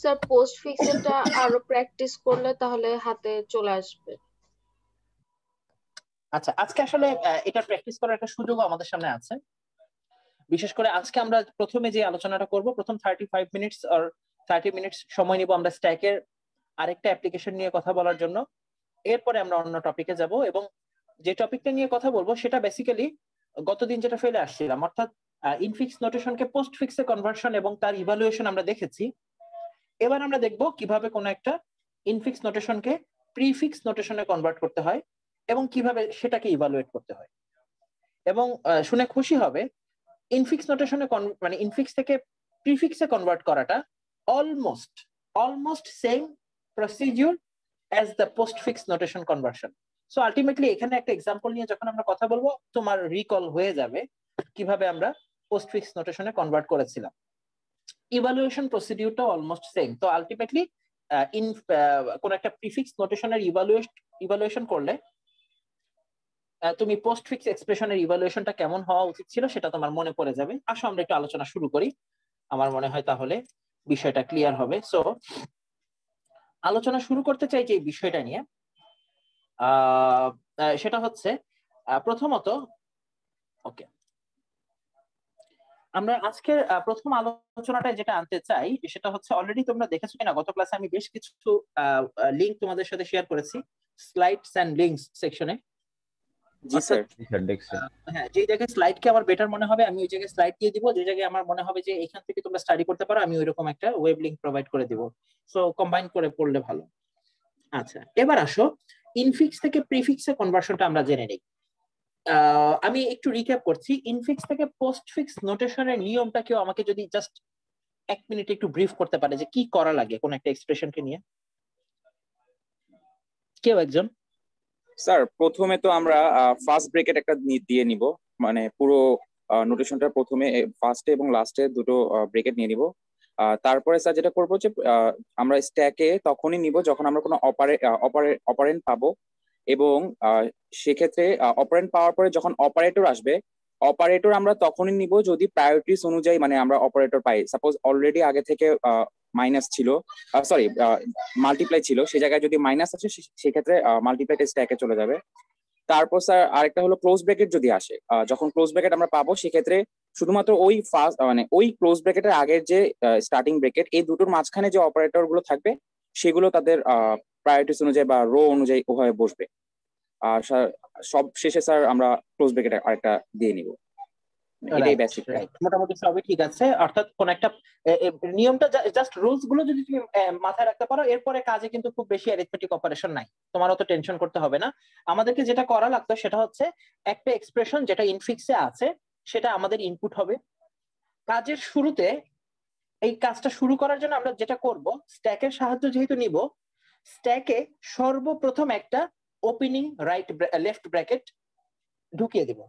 Sir post ফিক্সেরটা আরো practice করলে তাহলে হাতে চলে আসবে। আচ্ছা, আজকে আসলে এটা প্র্যাকটিস করার একটা সুযোগও আমাদের সামনে আছে। বিশেষ করে আজকে আমরা প্রথমে যে আলোচনাটা করব, প্রথম 35 মিনিটস আর 30 মিনিটস সময় নিব আমরা স্ট্যাকের আরেকটা অ্যাপ্লিকেশন নিয়ে কথা বলার জন্য। এরপরে আমরা অন্য টপিকে যাব, এবং যে টপিকটা নিয়ে কথা বলবো সেটা বেসিক্যালি গতদিন যেটা ফেলে আসছিলাম, অর্থাৎ ইনফিক্স নোটেশনকে পোস্ট ফিক্সে কনভার্সন এবং তার ইভালুয়েশন আমরা দেখেছি। এবার আমরা দেখব কিভাবে কোন একটা ইনফিক্স নোটেশনকে প্রিফিক্স নোটেশনে কনভার্ট করতে হয় এবং কিভাবে সেটাকে ইভালুয়েট করতে হয়। এবং শুনে খুশি হবে, ইনফিক্স নোটেশনে মানে ইনফিক্স থেকে প্রিফিক্সে কনভার্ট করাটা almost almost same procedure as the postfix notation conversion. So ultimately এখানে একটা এক্সাম্পল নিয়ে যখন আমরা কথা বলবো, তোমার রিকল হয়ে যাবে কিভাবে আমরা পোস্টফিক্স নোটেশনে কনভার্ট করেছিলাম। ইভালুয়েশন প্রসিডিউরটা অলমোস্ট সেম। তো আলটিমেটলি কোন একটা প্রিফিক্স নোটেশনের ইভালুয়েশন করলে তুমি পোস্টফিক্স এক্সপ্রেশনের ইভালুয়েশনটা কেমন হওয়া উচিত ছিল সেটা তোমার মনে পড়ে যাবে। আসো আমরা একটু আলোচনা শুরু করি, আমার মনে হয় তাহলে বিষয়টা ক্লিয়ার হবে। সো আলোচনা শুরু করতে চাই যে বিষয়টা নিয়ে, সেটা হচ্ছে প্রথমত, ওকে, আমরা আজকের প্রথম আলোচনাটা যেটা আনতে চাই সেটা হচ্ছে, অলরেডি তোমরা দেখেছো কিনা গত ক্লাসে আমি বেশ কিছু লিংক তোমাদের সাথে শেয়ার করেছি স্লাইডস এন্ড লিংকস সেকশনে। জি স্যার। হ্যাঁ, যে জায়গায় স্লাইডকে আমার বেটার মনে হবে আমি ওই জায়গায় স্লাইড দিয়ে দিব, যে জায়গায় আমার মনে হবে যে এখান থেকে তোমরা স্টাডি করতে পারো আমি ওইরকম একটা ওয়েব লিংক প্রোভাইড করে দিব। সো কম্বাইন করে পড়লে ভালো। আচ্ছা, এবার আসো ইনফিক্স থেকে প্রিফিক্সে কনভার্সনটা আমরা জেনে নিই। আমি একটু রিক্যাপ করছি। ইনফিক্স থেকে পোস্টফিক্স নোটেশনের নিয়মটা কেউ আমাকে যদি জাস্ট 1 মিনিট একটু ব্রিফ করতে পারে যে কি করা লাগে কোন একটা এক্সপ্রেশনকে নিয়ে, কেউ একজন? স্যার প্রথমে তো আমরা ফার্স্ট ব্রেকেট একটা দিয়ে নিব, মানে পুরো নোটেশনটা প্রথমে ফার্স্টে এবং লাস্টে দুটো ব্রেকেট নিয়ে নিব। তারপরে স্যার যেটা করবো যে আমরা স্ট্যাকে তখনই নিব যখন আমরা কোনো অপারেন্ট পাবো, এবং সেক্ষেত্রে অপারেন্ট পাওয়ার পরে যখন অপারেটর আসবে, অপারেটর আমরা তখনই নিব যদি প্রায়োরিটিস অনুযায়ী মানে আমরা অপারেটর পাই। সাপোজ অলরেডি আগে থেকে মাইনাস ছিল, সরি মাল্টিপ্লাই ছিল, সে জায়গায় যদি মাইনাস আসে সেক্ষেত্রে মাল্টিপ্লাইটা স্ট্যাকে চলে যাবে। তারপর স্যার আরেকটা হলো ক্লোজ ব্র্যাকেট যদি আসে, যখন ক্লোজ ব্র্যাকেট আমরা পাবো সেক্ষেত্রে শুধুমাত্র ওই ফার্স্ট মানে ওই ক্লোজ ব্র্যাকেটের আগের যে স্টার্টিং ব্র্যাকেট, এই দুটোর মাঝখানে যে অপারেটর গুলো থাকবে সেগুলো তাদের প্রায়োরিটিস অনুযায়ী বা রো অনুযায়ী ওভাবে বসবে। আর সব শেষে স্যার আমরা ক্লোজ ব্র্যাকেট আরেকটা দিয়ে নিব। এটাই বেসিক। মোটামুটি সবই ঠিক আছে। অর্থাৎ কোন একটা নিয়মটা, জাস্ট রুলস গুলো যদি তুমি মাথায় রাখতে পারো, এরপরে কাজে কিন্তু খুব বেশি অ্যারিথমেটিক অপারেশন নাই, তোমার অত টেনশন করতে হবে না। আমাদেরকে যেটা করা লাগতো সেটা হচ্ছে একটা এক্সপ্রেশন যেটা ইনফিক্সে আছে সেটা আমাদের ইনপুট হবে। কাজের শুরুতে এই কাজটা শুরু করার জন্য আমরা যেটা করব, স্ট্যাকের সাহায্য যেহেতু নিব, স্ট্যাকে সর্বপ্রথম একটা ওপেনিং লেফট ব্র্যাকেট ঢুকিয়ে দিব।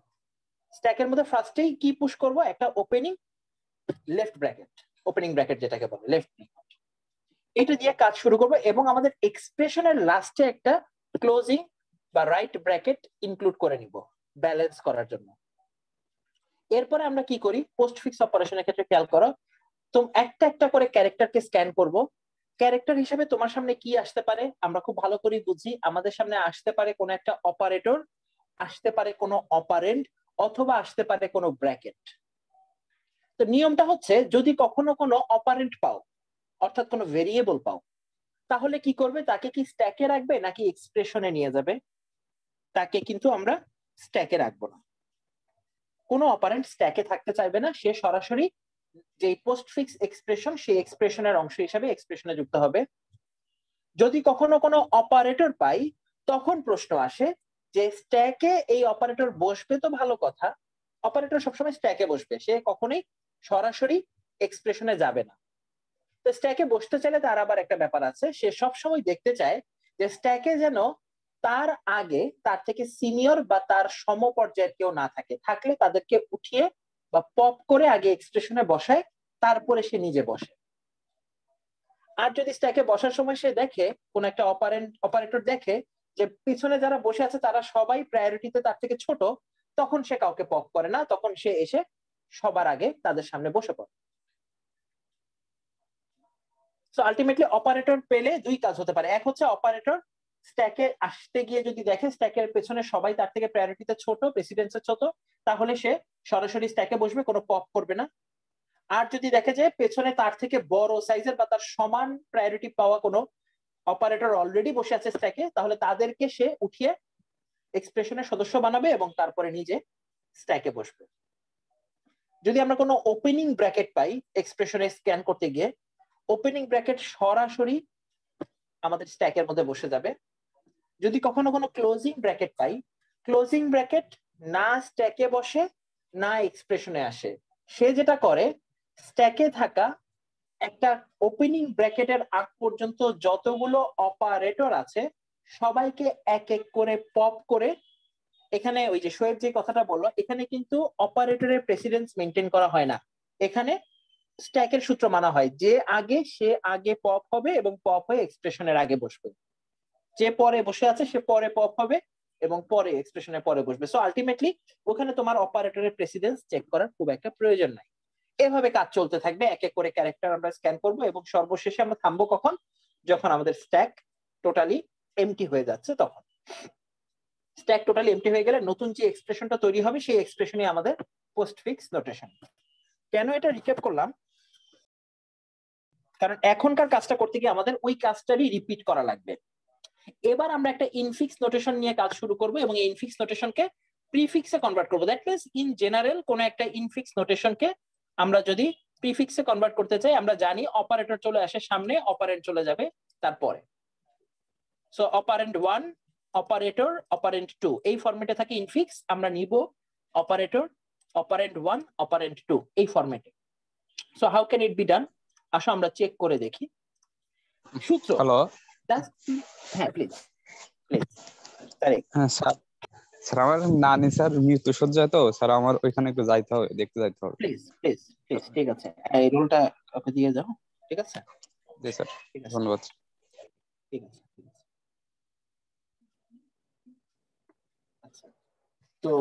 স্ট্যাকের মধ্যে ফার্স্টেই কি পুশ করব, একটা opening left bracket, opening bracket যেটাকে বলে লেফট ব্র্যাকেট, এটা দিয়ে কাজ শুরু করব। এবং আমাদের এক্সপ্রেশনের লাস্টে একটা ক্লোজিং বা রাইট ব্র্যাকেট ইনক্লুড করে নিব ব্যালেন্স করার জন্য। এরপরে আমরা কি করি, পোস্টফিক্স অপারেশনের ক্ষেত্রে খেয়াল করো, তো একটা একটা করে ক্যারেক্টারকে স্ক্যান করব। ক্যারেক্টার হিসেবে তোমার সামনে কি আসতে পারে আমরা খুব ভালো করে বুঝি। আমাদের সামনে আসতে পারে কোনো একটা অপারেটর, আসতে পারে কোনো অপারেন্ড, অথবা আসতে পারে কোনো ব্র্যাকেট। তো নিয়মটা হচ্ছে, যদি কখনো কোনো অপারেন্ট পাও অর্থাৎ কোনো ভেরিয়েবল পাও, তাহলে কি করবে, তাকে কি স্ট্যাকে রাখবে নাকি এক্সপ্রেশনে নিয়ে যাবে? তাকে কিন্তু আমরা স্ট্যাকে রাখবো না। কোনো অপারেন্ট স্ট্যাকে থাকতে চাইবে না, সে সরাসরি যে পোস্টফিক্স এক্সপ্রেশন সেই এক্সপ্রেশনের অংশ হিসেবে এক্সপ্রেশনে যুক্ত হবে। যদি কখনো কোনো অপারেটর পাই, তখন প্রশ্ন আসে যে স্ট্যাকে এই অপারেটর বসবে তো ভালো কথা, অপারেটর সবসময় স্ট্যাকে বসবে, সে কখনোই সরাসরি এক্সপ্রেশনে যাবে না। তো স্ট্যাকে বসতে চাইলে তার আবার একটা ব্যাপার আছে, সে সবসময় দেখতে চায় যে স্ট্যাকে যেন তার আগে তার থেকে সিনিয়র বা তার সমপর্যায়ের কেউ না থাকে, থাকলে তাদেরকে উঠিয়ে বা পপ করে আগে এক্সপ্রেশনে বসায়, তারপরে সে নিজে বসে। আর যদি স্ট্যাকে বসার সময় সে দেখে কোন একটা অপারেটর দেখে যে পিছনে যারা বসে আছে তারা সবাই প্রায়োরিটিতে তার থেকে ছোট, তখন সে কাউকে পপ করে না, তখন সে এসে সবার আগে তাদের সামনে বসে পড়ে। সো আলটিমেটলি অপারেটর পেলে দুই কাজ হতে পারে, এক হচ্ছে অপারেটর স্ট্যাকে আসতে গিয়ে যদি দেখে স্ট্যাকের পেছনে সবাই তার থেকে প্রায়োরিটিতে ছোট, প্রেসিডেন্সে ছোট, তাহলে সে সরাসরি স্ট্যাকে বসবে, কোনো পপ করবে না। আর যদি দেখে যে পেছনে তার থেকে বড় সাইজের বা তার সমান প্রায়োরিটি পাওয়া কোনো অপারেটর অলরেডি বসে আছে স্ট্যাকে, তাহলে তাদেরকে সে উঠিয়ে এক্সপ্রেশনের সদস্য বানাবে এবং তারপরে নিজে স্ট্যাকে বসবে। যদি আমরা কোনো ওপেনিং ব্র্যাকেট পাই এক্সপ্রেশনে স্ক্যান করতে গিয়ে, ওপেনিং ব্র্যাকেট সরাসরি আমাদের স্ট্যাকের মধ্যে বসে যাবে। যদি কখনো কোনো ক্লোজিং ব্র্যাকেট পাই, ক্লোজিং ব্র্যাকেট না স্ট্যাকে বসে না এক্সপ্রেশনে আসে, সে যেটা করে স্ট্যাকে থাকা একটা ওপেনিং ব্র্যাকেটের আগ পর্যন্ত যতগুলো অপারেটর আছে সবাইকে এক এক করে পপ করে, এখানে ওই যে শোয়েব যে কথাটা বললো, এখানে কিন্তু অপারেটরের প্রেসিডেন্স মেনটেন করা হয় না, এখানে স্ট্যাকের সূত্র মানা হয়, যে আগে সে আগে পপ হবে এবং পপ হয়ে এক্সপ্রেশনের আগে বসবে, যে পরে বসে আছে সে পরে পপ হবে এবং পরে এক্সপ্রেশনের পরে বসবে। সো আলটিমেটলি ওখানে তোমার অপারেটরের প্রেসিডেন্স চেক করার খুব একটা প্রয়োজন নাই। এভাবে কাজ চলতে থাকবে, এক এক করে ক্যারেক্টার আমরা স্ক্যান করব এবং সর্বশেষে আমরা থামবো কখন, যখন আমাদের স্ট্যাক টোটালি এমটি হয়ে যাচ্ছে। তখন স্ট্যাক টোটালি এমটি হয়ে গেলে নতুন যে এক্সপ্রেশনটা তৈরি হবে সেই এক্সপ্রেশনই আমাদের পোস্টফিক্স নোটেশন। কেন এটা রিক্যাপ করলাম, কারণ এখনকার কাজটা করতে গিয়ে আমাদের ওই কাজটারই রিপিট করা লাগবে। এবার আমরা একটা ইনফিক্স নোটেশন নিয়ে কাজ শুরু করব এবং এই ইনফিক্স নোটেশনকে প্রিফিক্সে কনভার্ট করব। দ্যাট মিন্স ইন জেনারেল কোন একটা ইনফিক্স নোটেশনকে আমরা যদি প্রিফিক্সে কনভার্ট করতে চাই, আমরা জানি অপারেটর চলে আসে সামনে, অপারেন্ড চলে যাবে তারপরে। সো অপারেন্ড 1, অপারেটর, অপারেন্ড 2, এই ফরম্যাটে থাকে ইনফিক্স। আমরা নিব অপারেটর, অপারেন্ড 1, অপারেন্ড 2 এই ফরম্যাটে। So how can it be done, আসো আমরা চেক করে দেখি। সূত্র, হ্যালো, হ্যাঁ প্লিজ প্লিজ। হ্যাঁ স্যার, স্যার আমার নানি স্যার মৃত্যুসজ্জায়, তো স্যার আমার ওইখানে একটু যাইতে হবে, দেখতে যাইতে হবে। প্লিজ প্লিজ প্লিজ, ঠিক আছে, এই রোলটা ওকে দিয়ে যাও, ঠিক আছে? জি স্যার, ঠিক আছে, ধন্যবাদ। ঠিক আছে, ঠিক আছে। আচ্ছা, তো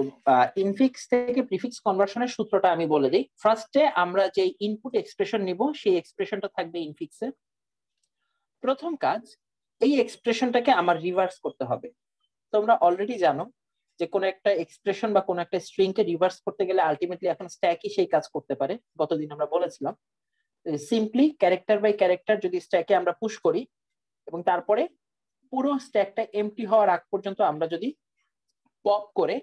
ইনফিক্স থেকে প্রিফিক্স কনভার্সনের সূত্রটা আমি বলে দিই। ফার্স্টে আমরা যে ইনপুট এক্সপ্রেশন নিব সেই এক্সপ্রেশনটা থাকবে ইনফিক্সে। প্রথম কাজ, এই এক্সপ্রেশনটাকে আমার রিভার্স করতে হবে। তোমরা অলরেডি জানো যে কোন একটা এক্সপ্রেশন বা কোন একটা স্ট্রিং কে রিভার্স করতে গেলে আলটিমেটলি এখন স্ট্যাকই সেই কাজ করতে পারে, গতদিন আমরা বলেছিলাম। সিম্পলি ক্যারেক্টার বাই ক্যারেক্টার যদি স্ট্যাকে আমরা পুশ করি এবং তারপরে পুরো স্ট্যাকটা এমটি হওয়ার আগ পর্যন্ত আমরা যদি পপ করে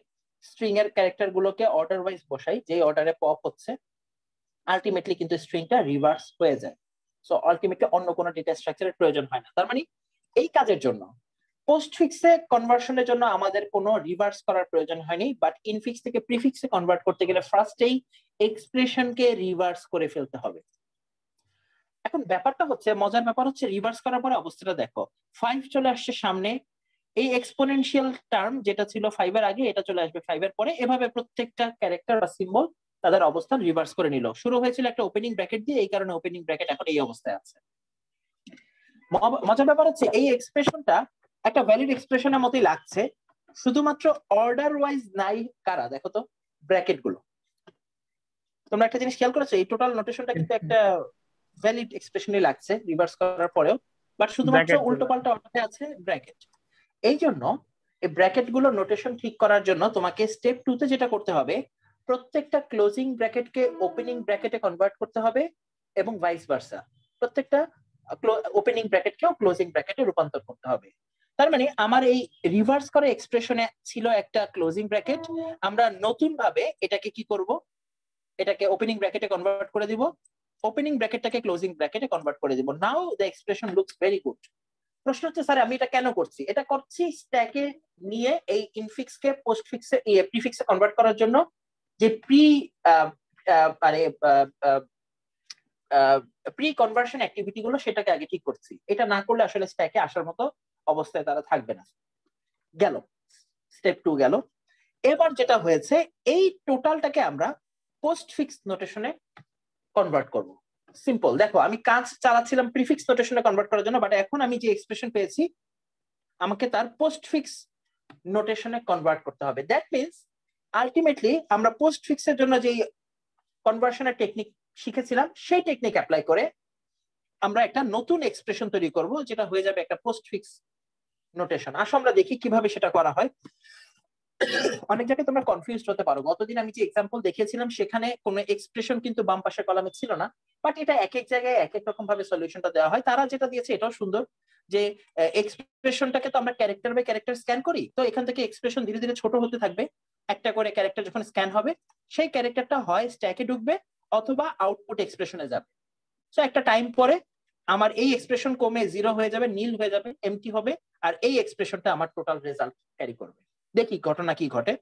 স্ট্রিং এর ক্যারেক্টার গুলোকে অর্ডার ওয়াইজ বসাই, যে অর্ডারে পপ হচ্ছে, আলটিমেটলি কিন্তু স্ট্রিংটা রিভার্স হয়ে যায়। সো আলটিমেটলি অন্য কোনো ডেটা স্ট্রাকচারের প্রয়োজন হয় না। তার মানে এই কাজের জন্য পোস্টফিক্সে কনভার্সনের জন্য আমাদের কোনো রিভার্স করার প্রয়োজন হয়নি, বাট ইনফিক্স থেকে প্রিফিক্সে কনভার্ট করতে গেলে ফার্স্টেই এক্সপ্রেশনকে রিভার্স করে ফেলতে হবে। এখন ব্যাপারটা হচ্ছে, মজার ব্যাপার হচ্ছে, রিভার্স করার পরে অবস্থাটা দেখো, 5 চলে আসছে সামনে, এই এক্সপোনেনশিয়াল টার্ম যেটা ছিল 5 এর আগে এটা চলে আসবে 5 এর পরে, এভাবে প্রত্যেকটা ক্যারেক্টার বা সিম্বল তাদের অবস্থান রিভার্স করে নিল। শুরু হয়েছিল একটা ওপেনিং ব্র্যাকেট দিয়ে, এই কারণে ওপেনিং ব্র্যাকেট এখন এই অবস্থায় আছে। মজার ব্যাপার হচ্ছে এই এক্সপ্রেশনটা একটা ভ্যালিড এক্সপ্রেশনের মতোই লাগছে, শুধুমাত্র অর্ডার ওয়াইজ নাই কারা, দেখো তো ব্র্যাকেট গুলো। তোমরা একটা জিনিস খেয়াল করেছো, এই টোটাল নোটেশনটা কিন্তু একটা ভ্যালিড এক্সপ্রেশনই লাগছে রিভার্স করার পরেও, বাট শুধুমাত্র উল্টো পাল্টা অর্ডারে আছে ব্র্যাকেট। এই জন্য এই ব্র্যাকেট গুলো নোটেশন ঠিক করার জন্য তোমাকে স্টেপ 2 তে যেটা করতে হবে, প্রত্যেকটা ক্লোজিং ব্র্যাকেটকে ওপেনিং ব্র্যাকেটে কনভার্ট করতে হবে এবং ভাইস ভার্সা, প্রত্যেকটা ওপেনিং ব্র্যাকেটকেও ক্লোজিং ব্র্যাকেটে রূপান্তর করতে হবে। তার মানে আমার এই রিভার্স করা এক্সপ্রেশনে ছিল একটা ক্লোজিং ব্র্যাকেট, আমরা নতুন ভাবে এটাকে কি করব, এটাকে ওপেনিং ব্র্যাকেটে কনভার্ট করে দিব, ওপেনিং ব্র্যাকেটটাকে ক্লোজিং ব্র্যাকেটে কনভার্ট করে দিব। Now the expression looks very good. প্রশ্ন হচ্ছে স্যার আমি এটা কেন করছি? এটা করছি স্ট্যাকে নিয়ে এই ইনফিক্সকে পোস্টফিক্সে প্রিফিক্সে কনভার্ট করার জন্য যে প্রি কনভার্সন অ্যাক্টিভিটি গুলো সেটাকে আগে ঠিক করছি। এটা না করলে আসলে স্ট্যাকে আসার মতো অবস্থায় তারা থাকবে না। গেল, স্টেপ 2 গেল। এবার যেটা হয়েছে, এই টোটালটাকে আমরা পোস্টফিক্স নোটেশনে কনভার্ট করব। সিম্পল, দেখো আমি কাজ চালাচ্ছিলাম প্রিফিক্স নোটেশনে কনভার্ট করার জন্য, বাট এখন আমি যে এক্সপ্রেশন পেয়েছি আমাকে তার পোস্টফিক্স নোটেশনে কনভার্ট করতে হবে। দ্যাট মিন্স আলটিমেটলি আমরা পোস্টফিক্সের জন্য যে কনভার্সনের টেকনিক শিখেছিলাম সেই টেকনিক অ্যাপ্লাই করে আমরা একটা নতুন এক্সপ্রেশন তৈরি করব, যেটা হয়ে যাবে একটা পোস্টফিক্স নোটেশন। আসো আমরা দেখি কিভাবে সেটা করা হয়। অনেক জায়গায় তোমরা কনফিউজড হতে পারো। গতদিন আমি যে এক্সাম্পল দেখিয়েছিলাম সেখানে কোনো এক্সপ্রেশন কিন্তু বাম পাশের কলামে ছিল না, বাট এটা এক এক জায়গায় এক এক রকম ভাবে সলিউশনটা দেওয়া হয়। তারা যেটা দিয়েছে এটাও সুন্দর, যে এক্সপ্রেশনটাকে তো আমরা ক্যারেক্টার বাই ক্যারেক্টার স্ক্যান করি, তো এখান থেকে এক্সপ্রেশন ধীরে ধীরে ছোট হতে থাকবে। একটা করে ক্যারেক্টার যখন স্ক্যান হবে, সেই ক্যারেক্টারটা হয় স্ট্যাকে ঢুকবে অথবা আউটপুট এক্সপ্রেশনে যাবে। সো একটা টাইম পরে আমার এই এক্সপ্রেশন কমে 0 হয়ে যাবে, নীল হয়ে যাবে, এমটি হবে, আর এই এক্সপ্রেশনটা আমার টোটাল রেজাল্ট ক্যারি করবে। দেখি ঘটনা কি ঘটে।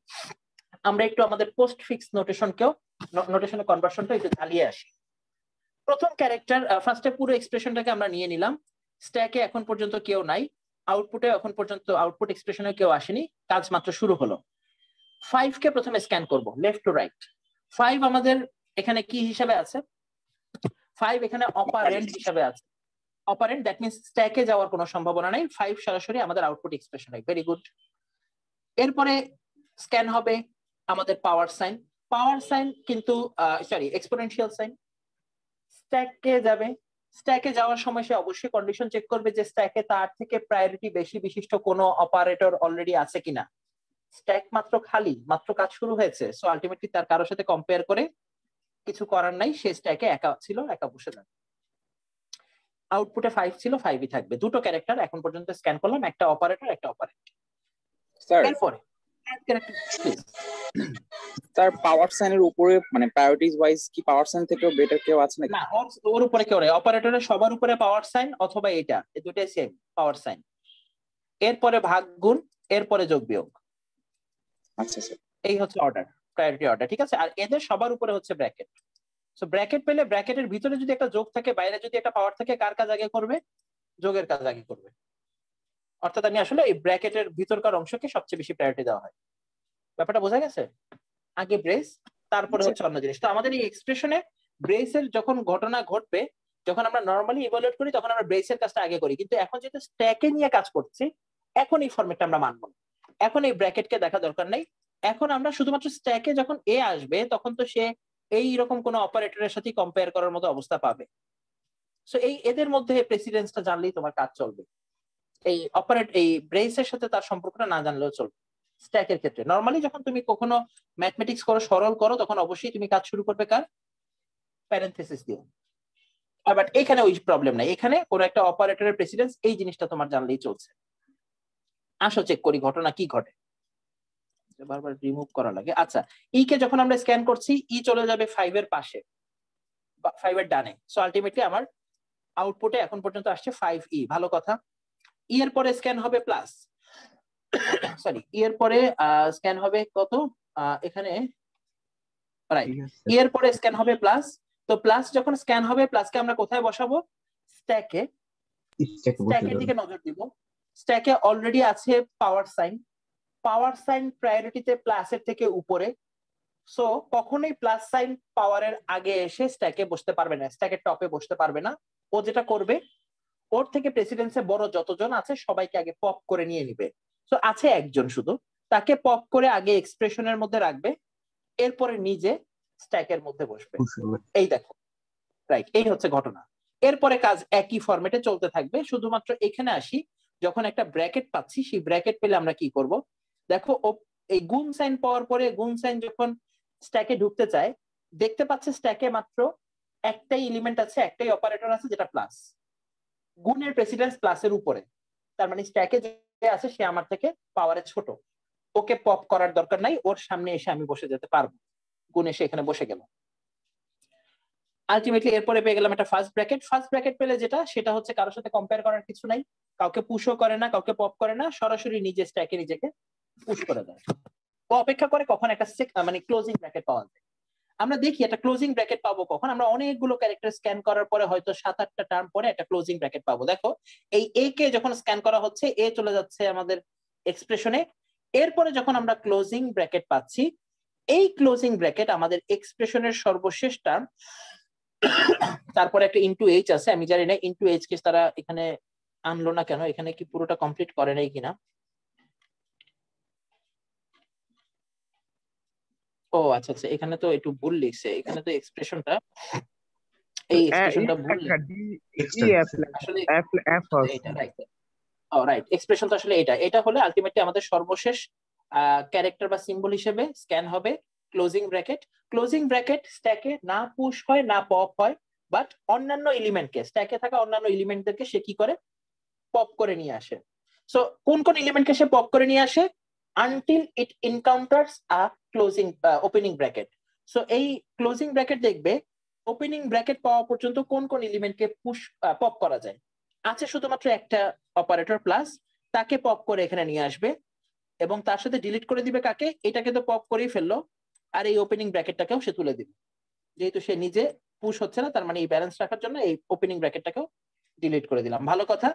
আমরা একটু আমাদের পোস্ট ফিক্স নোটেশনের কনভার্সনটা একটু চালিয়ে আসি। প্রথম ক্যারেক্টার ফার্স্টে পুরো এক্সপ্রেশনটাকে আমরা নিয়ে নিলাম। স্ট্যাকে এখন পর্যন্ত কেউ নাই, আউটপুটে এখন পর্যন্ত আউটপুট এক্সপ্রেশনে কেউ আসেনি, কাজ মাত্র শুরু হলো। 5 কে প্রথমে স্ক্যান করব লেফট টু রাইট। 5 আমাদের এখানে কি হিসাবে আছে? 5 এখানে অপারেন্ট হিসাবে আছে। অপারেন্ট, দ্যাট মিন্স স্ট্যাকে যাওয়ার কোনো সম্ভাবনা নাই। 5 সরাসরি আমাদের আউটপুট এক্সপ্রেশনে। Very good. এরপরে স্ক্যান হবে আমাদের পাওয়ার সাইন। পাওয়ার সাইন কিন্তু সরি এক্সপোনেনশিয়াল সাইন স্ট্যাকে যাবে। স্ট্যাকে যাওয়ার সময় সে অবশ্যই কন্ডিশন চেক করবে যে স্ট্যাকে তার থেকে প্রায়োরিটি বেশি বিশিষ্ট কোনো অপারেটর অলরেডি আছে কিনা। স্ট্যাক মাত্র খালি, মাত্র কাজ শুরু হয়েছে, সো আলটিমেটলি তার কারোর সাথে কম্পেয়ার করে কিছু করার নাই, সে স্ট্যাকে একা ছিল, একা বসে যাবে। আউটপুটে 5 ছিল, 5ই থাকবে। দুটো ক্যারেক্টার এখন পর্যন্ত স্ক্যান করলাম, একটা অপারেটর একটা অপারেন্ট। স্যার এরপরে প্লিজ স্যার পাওয়ার সাইনের উপরে মানে প্রায়োরিটিজ ওয়াইজ কি পাওয়ার সাইন থেকেও বেটার কেউ আছে নাকি? না, ওর উপরে কেউ নেই। অপারেটরের সবার উপরে পাওয়ার সাইন অথবা এটা, এই দুটাই সেম পাওয়ার সাইন। এরপরে ভাগ গুণ, এরপরে যোগ বিয়োগ। আচ্ছা স্যার। এই হচ্ছে অর্ডার, প্রায়োরিটি অর্ডার, ঠিক আছে। আর এদের সবার উপরে হচ্ছে ব্র্যাকেট। সো ব্র্যাকেট পেলে ব্র্যাকেটের ভিতরে যদি একটা যোগ থাকে, বাইরে যদি একটা পাওয়ার থাকে, কার কাজ আগে করবে? যোগের কাজ আগে করবে। অর্থাৎ আমি আসলে এই ব্র্যাকেটের ভিতরকার অংশকে সবচেয়ে বেশি প্রায়োরিটি দেওয়া হয়। ব্যাপারটা বোঝা গেছে? আগে ব্রেস, তারপরে হচ্ছে অন্য জিনিস। তো আমাদের এই এক্সপ্রেশনে ব্রেসের যখন ঘটনা ঘটবে, যখন আমরা নর্মালি ইভালুয়েট করি তখন আমরা ব্রেসের কাজটা আগে করি, কিন্তু এখন যেহেতু স্ট্যাকে নিয়ে কাজ করছি, এখন এই ফরম্যাটটা আমরা মানব না। এখন এই ব্র্যাকেটকে দেখা দরকার নেই। এখন আমরা শুধুমাত্র স্ট্যাকে যখন এ আসবে তখন তো সে এই রকম কোন অপারেটরের সাথে কম্পেয়ার করার মতো অবস্থা পাবে। সো এই এদের মধ্যে প্রেসিডেন্সটা জানলেই তোমার কাজ চলবে। এই ব্রেসের সাথে তার সম্পর্কটা না জানলেও চলবে। স্ট্যাকের ক্ষেত্রে নরমালি যখন তুমি কখনো ম্যাথমেটিক্স করো, সরল করো, তখন অবশ্যই তুমি কাজ শুরু করবে কার? প্যারেনথেসিস দিয়ে। বাট এখানে ওই প্রবলেম নাই, এখানে কোন একটা অপারেটরের প্রেসিডেন্স এই জিনিসটা তোমার জানলেই চলছে। আসো চেক করি ঘটনা কি ঘটে। বারবার রিমুভ করা লাগে। আচ্ছা, ই কে যখন আমরা স্ক্যান করছি, ই চলে যাবে 5 এর পাশে, 5 এর ডানে। সো আলটিমেটলি আমার আউটপুটে এখন পর্যন্ত আসছে 5e। ভালো কথা। ই এর পরে স্ক্যান হবে প্লাস, সরি এর পরে স্ক্যান হবে কত এখানে, রাইট। এর পরে স্ক্যান হবে প্লাস। তো প্লাস যখন স্ক্যান হবে, প্লাসকে আমরা কোথায় বসাবো? স্ট্যাকে। স্ট্যাকের দিকে নজর দিব। স্ট্যাকে অলরেডি আছে পাওয়ার সাইন। পাওয়ার সাইন প্রায়োরিটিতে প্লাসের থেকে উপরে। সো কখনোই প্লাস সাইন পাওয়ারের আগে এসে স্ট্যাকে বসতে পারবে না, স্ট্যাকের টপে বসতে পারবে না। ও যেটা করবে, ওর থেকে প্রেসিডেন্সে বড় যতজন আছে সবাইকে আগে পপ করে নিয়ে নিবে। তো আছে একজন শুধু, তাকে পপ করে আগে এক্সপ্রেশনের মধ্যে রাখবে, এরপরে নিজে স্ট্যাকের মধ্যে বসবে। এই দেখো, রাইট, এই হচ্ছে ঘটনা। এরপরে কাজ একই ফরম্যাটে চলতে থাকবে। শুধুমাত্র এখানে আসি, যখন একটা ব্র্যাকেট পাচ্ছি, সেই ব্র্যাকেট পেলে আমরা কি করব? দেখো, ও এই গুণ সাইন পাওয়ার পরে গুণ সাইন যখন স্ট্যাকে ঢুকতে চায়, দেখতে পাচ্ছে স্ট্যাকে মাত্র একটাই এলিমেন্ট আছে, একটাই অপারেটর আছে, যেটা প্লাস। গুণের প্রেসিডেন্স প্লাসের উপরে, তার মানে স্ট্যাকে যে আছে সে আমার থেকে পাওয়ারে ছোট, ওকে পপ করার দরকার নাই, ওর সামনে এসে আমি বসে যেতে পারবো। গুণ এসে এখানে বসে গেল। আলটিমেটলি এরপরে পেয়ে গেলাম একটা ফার্স্ট ব্র্যাকেট। ফার্স্ট ব্র্যাকেট পেলে যেটা, সেটা হচ্ছে কারোর সাথে কম্পেয়ার করার কিছু নাই, কাউকে পুশও করে না, কাউকে পপ করে না, সরাসরি নিজে স্ট্যাকে নিজেকে পুশ করে দেয়। ও অপেক্ষা করে কখন একটা মানে ক্লোজিং ব্র্যাকেট পাওয়া যায়। আমরা দেখি একটা ক্লোজিং ব্র্যাকেট পাবো কখন। আমরা অনেকগুলো ক্যারেক্টার স্ক্যান করার পরে হয়তো 7-8টা টার্ম পরে একটা ক্লোজিং ব্র্যাকেট পাবো। দেখো, এই এ কে যখন স্ক্যান করা হচ্ছে, এ চলে যাচ্ছে আমাদের এক্সপ্রেশনে। এরপরে যখন আমরা ক্লোজিং ব্র্যাকেট পাচ্ছি, এই ক্লোজিং ব্র্যাকেট আমাদের এক্সপ্রেশনের সর্বশেষ টার্ম। তারপরে একটা ইনটু এইচ আছে, আমি জানি না ইনটু এইচ কে তারা এখানে আনলো না কেন, এখানে কি পুরোটা কমপ্লিট করে নাই কিনা। ও আচ্ছা আচ্ছা, এখানে তো একটু ভুল লিখছে, এখানে তো এক্সপ্রেশনটা এই এ এক্সপ্রেশনটা ভুল লেখা ডি ই এফ আসলে এফ এফ হচ্ছে এটা রাইট। ও রাইট, এক্সপ্রেশন তো আসলে এটা হলে আলটিমেটলি আমাদের সর্বশেষ ক্যারেক্টার বা সিম্বল হিসেবে স্ক্যান হবে ক্লোজিং ব্র্যাকেট। ক্লোজিং ব্র্যাকেট স্ট্যাকে না পুশ হয় না পপ হয়, বাট অন্যান্য এলিমেন্টকে, স্ট্যাকে থাকা অন্যান্য এলিমেন্টদেরকে সে কি করে, পপ করে নিয়ে আসে। সো কোন কোন এলিমেন্টকে সে পপ করে নিয়ে আসে? আনটিল ইট এনকাউন্টার্স আ ক্লোজিং ওপেনিং ব্র্যাকেট। সো এই ক্লোজিং ব্র্যাকেট দেখবে ওপেনিং ব্র্যাকেট পাওয়া পর্যন্ত কোন কোন এলিমেন্টকে পুশ পপ করা যায়। আছে শুধুমাত্র একটা অপারেটর প্লাস, তাকে পপ করে এখানে নিয়ে আসবে এবং তার সাথে ডিলিট করে দিবে কাকে, এটাকে তো পপ করেই ফেললো, আর এই ওপেনিং ব্র্যাকেটটাকেও সে তুলে দিবে। যেহেতু সে নিজে পুশ হচ্ছে না, তার মানে এই ব্যালেন্স রাখার জন্য এই ওপেনিং ব্র্যাকেটটাকেও ডিলিট করে দিলাম। ভালো কথা।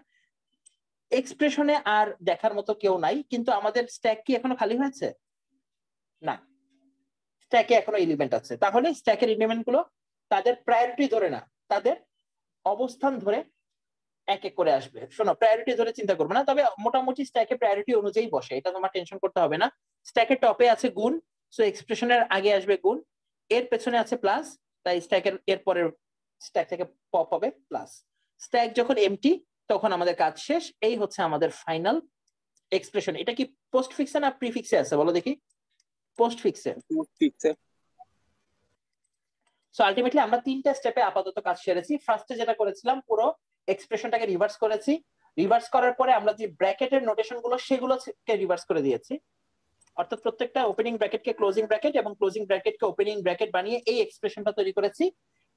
এক্সপ্রেশনে আর দেখার মতো কেউ নাই, কিন্তু আমাদের স্ট্যাক কি এখনো খালি হয়েছে? না, স্ট্যাকে এখনো এলিমেন্ট আছে। তাহলে স্ট্যাকের এলিমেন্ট গুলো তাদের প্রায়োরিটি ধরে না, তাদের অবস্থান ধরে এক এক করে আসবে। শোনো, প্রায়োরিটি ধরে চিন্তা করবো না, তবে মোটামুটি স্ট্যাকে প্রায়োরিটি অনুযায়ী বসে, এটা তোমার টেনশন করতে হবে না। স্ট্যাকের টপে আছে গুণ, সো এক্সপ্রেশনের আগে আসবে গুণ, এর পেছনে আছে প্লাস, তাই স্ট্যাকের এর পরের স্ট্যাক থেকে পপ হবে প্লাস। স্ট্যাক যখন এমটি তখন আমাদের কাজ শেষ। এই হচ্ছে আমাদের ফাইনাল এক্সপ্রেশন। এটা কি পোস্ট ফিক্সে না প্রিফিক্সে আছে বলো দেখি? পোস্ট ফিক্সে। সো আলটিমেটলি আমরা তিনটা স্টেপে আপাতত কাজ সেরেছি। ফার্স্টে যেটা করেছিলাম, পুরো এক্সপ্রেশনটাকে রিভার্স করেছি। রিভার্স করার পরে আমরা যে ব্র্যাকেটের নোটেশন গুলো সেগুলোকে রিভার্স করে দিয়েছি, অর্থাৎ প্রত্যেকটা ওপেনিং ব্র্যাকেটকে ক্লোজিং ব্র্যাকেট এবং ক্লোজিং ব্র্যাকেটকে ওপেনিং ব্র্যাকেট বানিয়ে এই এক্সপ্রেশনটা তৈরি করেছি।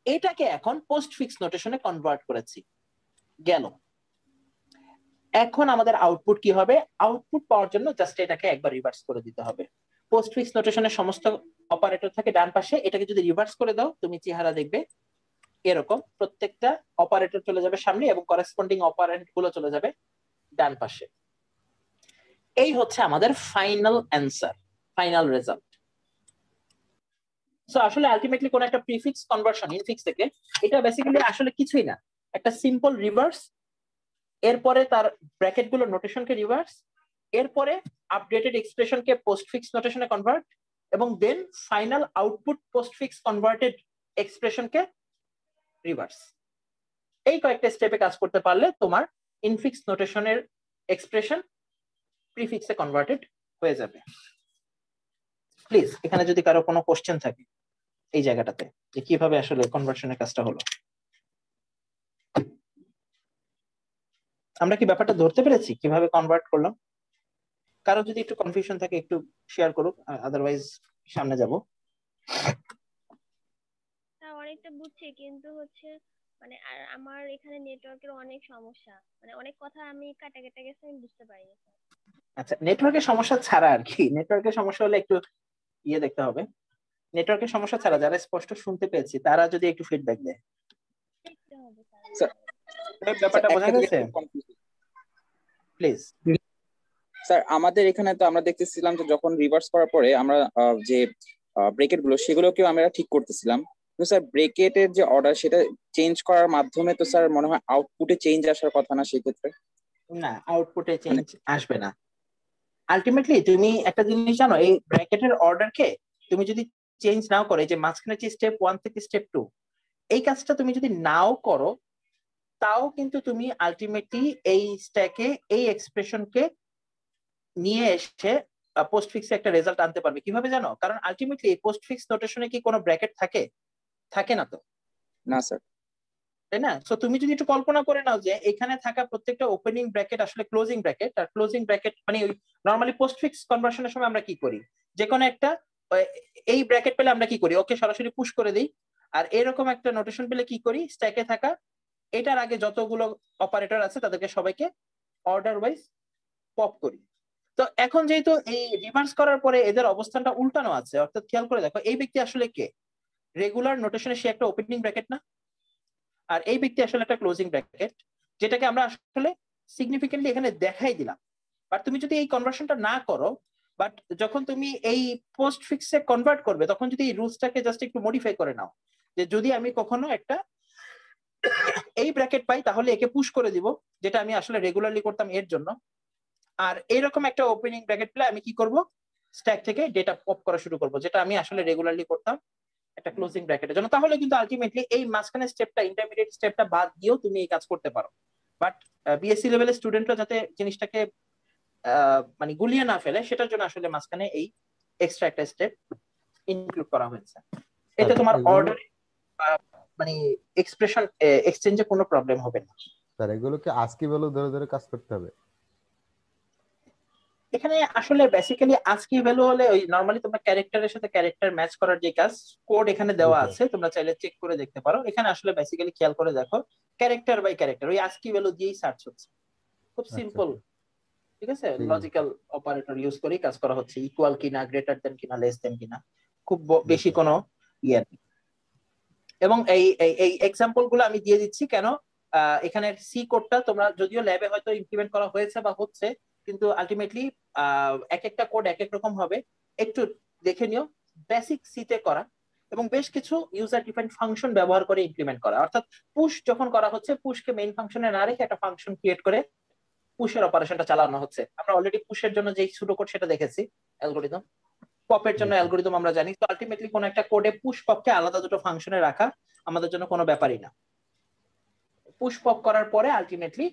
এটাকে এখন পোস্ট ফিক্স নোটেশনে কনভার্ট করেছি। গেল। এখন আমাদের আউটপুট কি হবে? আউটপুট পাওয়ার জন্য জাস্ট এটাকে একবার রিভার্স করে দিতে হবে। পোস্ট ফিক্স নোটেশনের সমস্ত অপারেটর থাকে ডান পাশে, এটাকে যদি রিভার্স করে দাও তুমি চেহারা দেখবে এরকম, প্রত্যেকটা অপারেটর চলে যাবে সামনে এবং করেসপন্ডিং অপারেন্ট গুলো চলে যাবে ডান পাশে। এই হচ্ছে আমাদের final answer, final result. So আসলে আলটিমেটলি কোন একটা প্রিফিক্স কনভার্সন ইনফিক্স থেকে, এটা বেসিক্যালি আসলে কিছুই না, একটা সিম্পল রিভার্স, এরপরে তার ব্র্যাকেট গুলো নোটেশনকে রিভার্স, এরপরে আপডেটেড এক্সপ্রেশনকে পোস্টফিক্স নোটেশনে কনভার্ট, এবং then final output postfix converted এক্সপ্রেশনকে রিভার্স। এই কয়েকটা স্টেপে কাজ করতে পারলে তোমার ইনফিক্স নোটেশনের এক্সপ্রেশন প্রিফিক্সে কনভার্টেড হয়ে যাবে। প্লিজ এখানে যদি কারো কোনো কোশ্চেন থাকে এই জায়গাটাতে, যে কিভাবে আসলে কনভার্সনের কাজটা হলো, আমরা কি ব্যাপারটা ধরতে পেরেছি কিভাবে কনভার্ট করলাম? কারো যদি একটু কনফিউশন থাকে একটু শেয়ার করুক, আদারওয়াইজ সামনে যাব। অনেকটা বুঝছি, কিন্তু হচ্ছে মানে আর আমার এখানে নেটওয়ার্কের অনেক সমস্যা, মানে অনেক কথা আমি কাটা কেটে গেছে, আমি বুঝতে পারিনি। আচ্ছা, নেটওয়ার্কের সমস্যা ছাড়া আর কি, নেটওয়ার্কের সমস্যা হলে একটু ইয়ে দেখতে হবে। নেটওয়ার্কের সমস্যা ছাড়া যারা স্পষ্ট শুনতে পেয়েছি তারা যদি একটু ফিডব্যাক দেয়। দেখতে হবে স্যার, ব্যাপারটা বোঝা গেছে? প্লিজ। স্যার আমাদের এখানে তো আমরা দেখতেছিলাম যে যখন রিভার্স করার পরে আমরা যে ব্রেকেট গুলো সেগুলোকেও আমরা ঠিক করতেছিলাম, কিন্তু স্যার ব্রেকেটের যে অর্ডার সেটা চেঞ্জ করার মাধ্যমে তো স্যার মনে হয় আউটপুটে চেঞ্জ আসার কথা না সেক্ষেত্রে? না, আউটপুটে চেঞ্জ আসবে না। আলটিমেটলি তুমি একটা জিনিস জানো, এই ব্র্যাকেটের অর্ডারকে তুমি যদি চেঞ্জ নাও করো, এই যে মাঝখানে যে স্টেপ 1 থেকে স্টেপ 2, এই কাজটা তুমি যদি নাও করো, তাও কিন্তু তুমি আলটিমেটলি এই স্ট্যাকে এই এক্সপ্রেশনকে নিয়ে এসে পোস্টফিক্সে একটা রেজাল্ট আনতে পারবে। কিভাবে জানো? কারণ আলটিমেটলি এই পোস্টফিক্স নোটেশনে কি কোনো ব্র্যাকেট থাকে? থাকে না তো, না স্যার। তাই না? সো তুমি যদি একটু কল্পনা করে নাও যে এখানে থাকা প্রত্যেকটা ওপেনিং ব্র্যাকেট আসলে ক্লোজিং ব্র্যাকেট, আর ক্লোজিং ব্র্যাকেট মানে নরমালি পোস্টফিক্স কনভার্সনের সময় আমরা কি করি, যে কোনো একটা এই ব্র্যাকেট পেলে আমরা কি করি, ওকে সরাসরি পুশ করে দিই। আর এরকম একটা নোটেশন পেলে কি করি, স্ট্যাকে থাকা এটার আগে যতগুলো অপারেটর আছে তাদেরকে সবাইকে অর্ডার ওয়াইজ পপ করি। তো এখন যেহেতু এই রিভার্স করার পরে এদের অবস্থানটা উল্টানো আছে, অর্থাৎ খেয়াল করে দেখো এই ব্যক্তি আসলে কে, রেগুলার নোটেশনে সে একটা ওপেনিং ব্র্যাকেট না, আর এই ব্যক্তি আসলে একটা ক্লোজিং ব্র্যাকেট, যেটাকে আমরা আসলে সিগনিফিকেন্টলি এখানে দেখাই দিলাম। বাট তুমি যদি এই কনভার্সনটা না করো, বাট যখন তুমি এই পোস্ট ফিক্সে কনভার্ট করবে তখন যদি এই রুলসটাকে জাস্ট একটু মডিফাই করে নাও, যে যদি আমি কখনো একটা এই ব্র্যাকেট পাই তাহলে একে পুশ করে দিব, যেটা আমি আসলে রেগুলারলি করতাম এর জন্য। আর এরকম একটা ওপেনিং ব্র্যাকেট পেলে আমি কি করব, স্ট্যাক থেকে ডেটা পপ করা শুরু করব, যেটা আমি আসলে রেগুলারলি করতাম একটা ক্লোজিং ব্র্যাকেটের জন্য, তাহলে কিন্তু আলটিমেটলি এই মাঝখানে স্টেপটা, ইন্টারমিডিয়েট স্টেপটা বাদ দিয়েও তুমি এই কাজ করতে পারো। বাট বিএসসি লেভেলের স্টুডেন্টরা যাতে জিনিসটাকে মানে গুলিয়ে না ফেলে, সেটার জন্য আসলে মাঝখানে এই এক্সট্রা একটা স্টেপ ইনক্লুড করা হয়েছে। এতে তোমার অর্ডার মানে এক্সপ্রেশন এক্সচেঞ্জে কোনো প্রবলেম হবে না। স্যার এগুলোকে আজকি ভ্যালু ধরে ধরে কাজ করতে হবে? এখানে আসলে বেসিক্যালি আজকি ভ্যালু হলে ওই নরমালি তোমরা ক্যারেক্টারের সাথে ক্যারেক্টার ম্যাচ করার যে কাজ, কোড এখানে দেওয়া আছে, তোমরা চাইলে চেক করে দেখতে পারো। এখানে আসলে বেসিক্যালি খেয়াল করে দেখো, ক্যারেক্টার বাই ক্যারেক্টার ওই আজকি ভ্যালু দিয়েই সার্চ হচ্ছে, খুব সিম্পল। ঠিক আছে, লজিক্যাল অপারেটর ইউজ করেই কাজ করা হচ্ছে, ইকুয়াল কিনা, গ্রেটার দেন কিনা, লেস দেন কিনা, খুব বেশি কোনো ইয়ে নেই। এবং এই এক্সাম্পল গুলো আমি দিয়ে দিচ্ছি কেন, এখানে সি কোডটা তোমরা যদিও ল্যাবে হয়তো ইমপ্লিমেন্ট করা হয়েছে বা হচ্ছে, কিন্তু আলটিমেটলি এক একটা কোড এক এক রকম হবে। একটু দেখে নিও, বেসিক সিতে করা এবং বেশ কিছু ইউজার ডিফাইন্ড ফাংশন ব্যবহার করে ইমপ্লিমেন্ট করা। অর্থাৎ পুশ যখন করা হচ্ছে, পুশকে মেইন ফাংশনে না রেখে একটা ফাংশন ক্রিয়েট করে পুশের অপারেশনটা চালানো হচ্ছে। আমরা অলরেডি পুশের জন্য যে সুডো কোড সেটা দেখেছি, অ্যালগরিদম। পপের জন্য অ্যালগরিদম আমরা জানি। তো আলটিমেটলি কোন একটা কোডে পুশ পপকে আলাদা দুটো ফাংশনে রাখা আমাদের জন্য কোনো ব্যাপারই না। পুশ পপ করার পরে আলটিমেটলি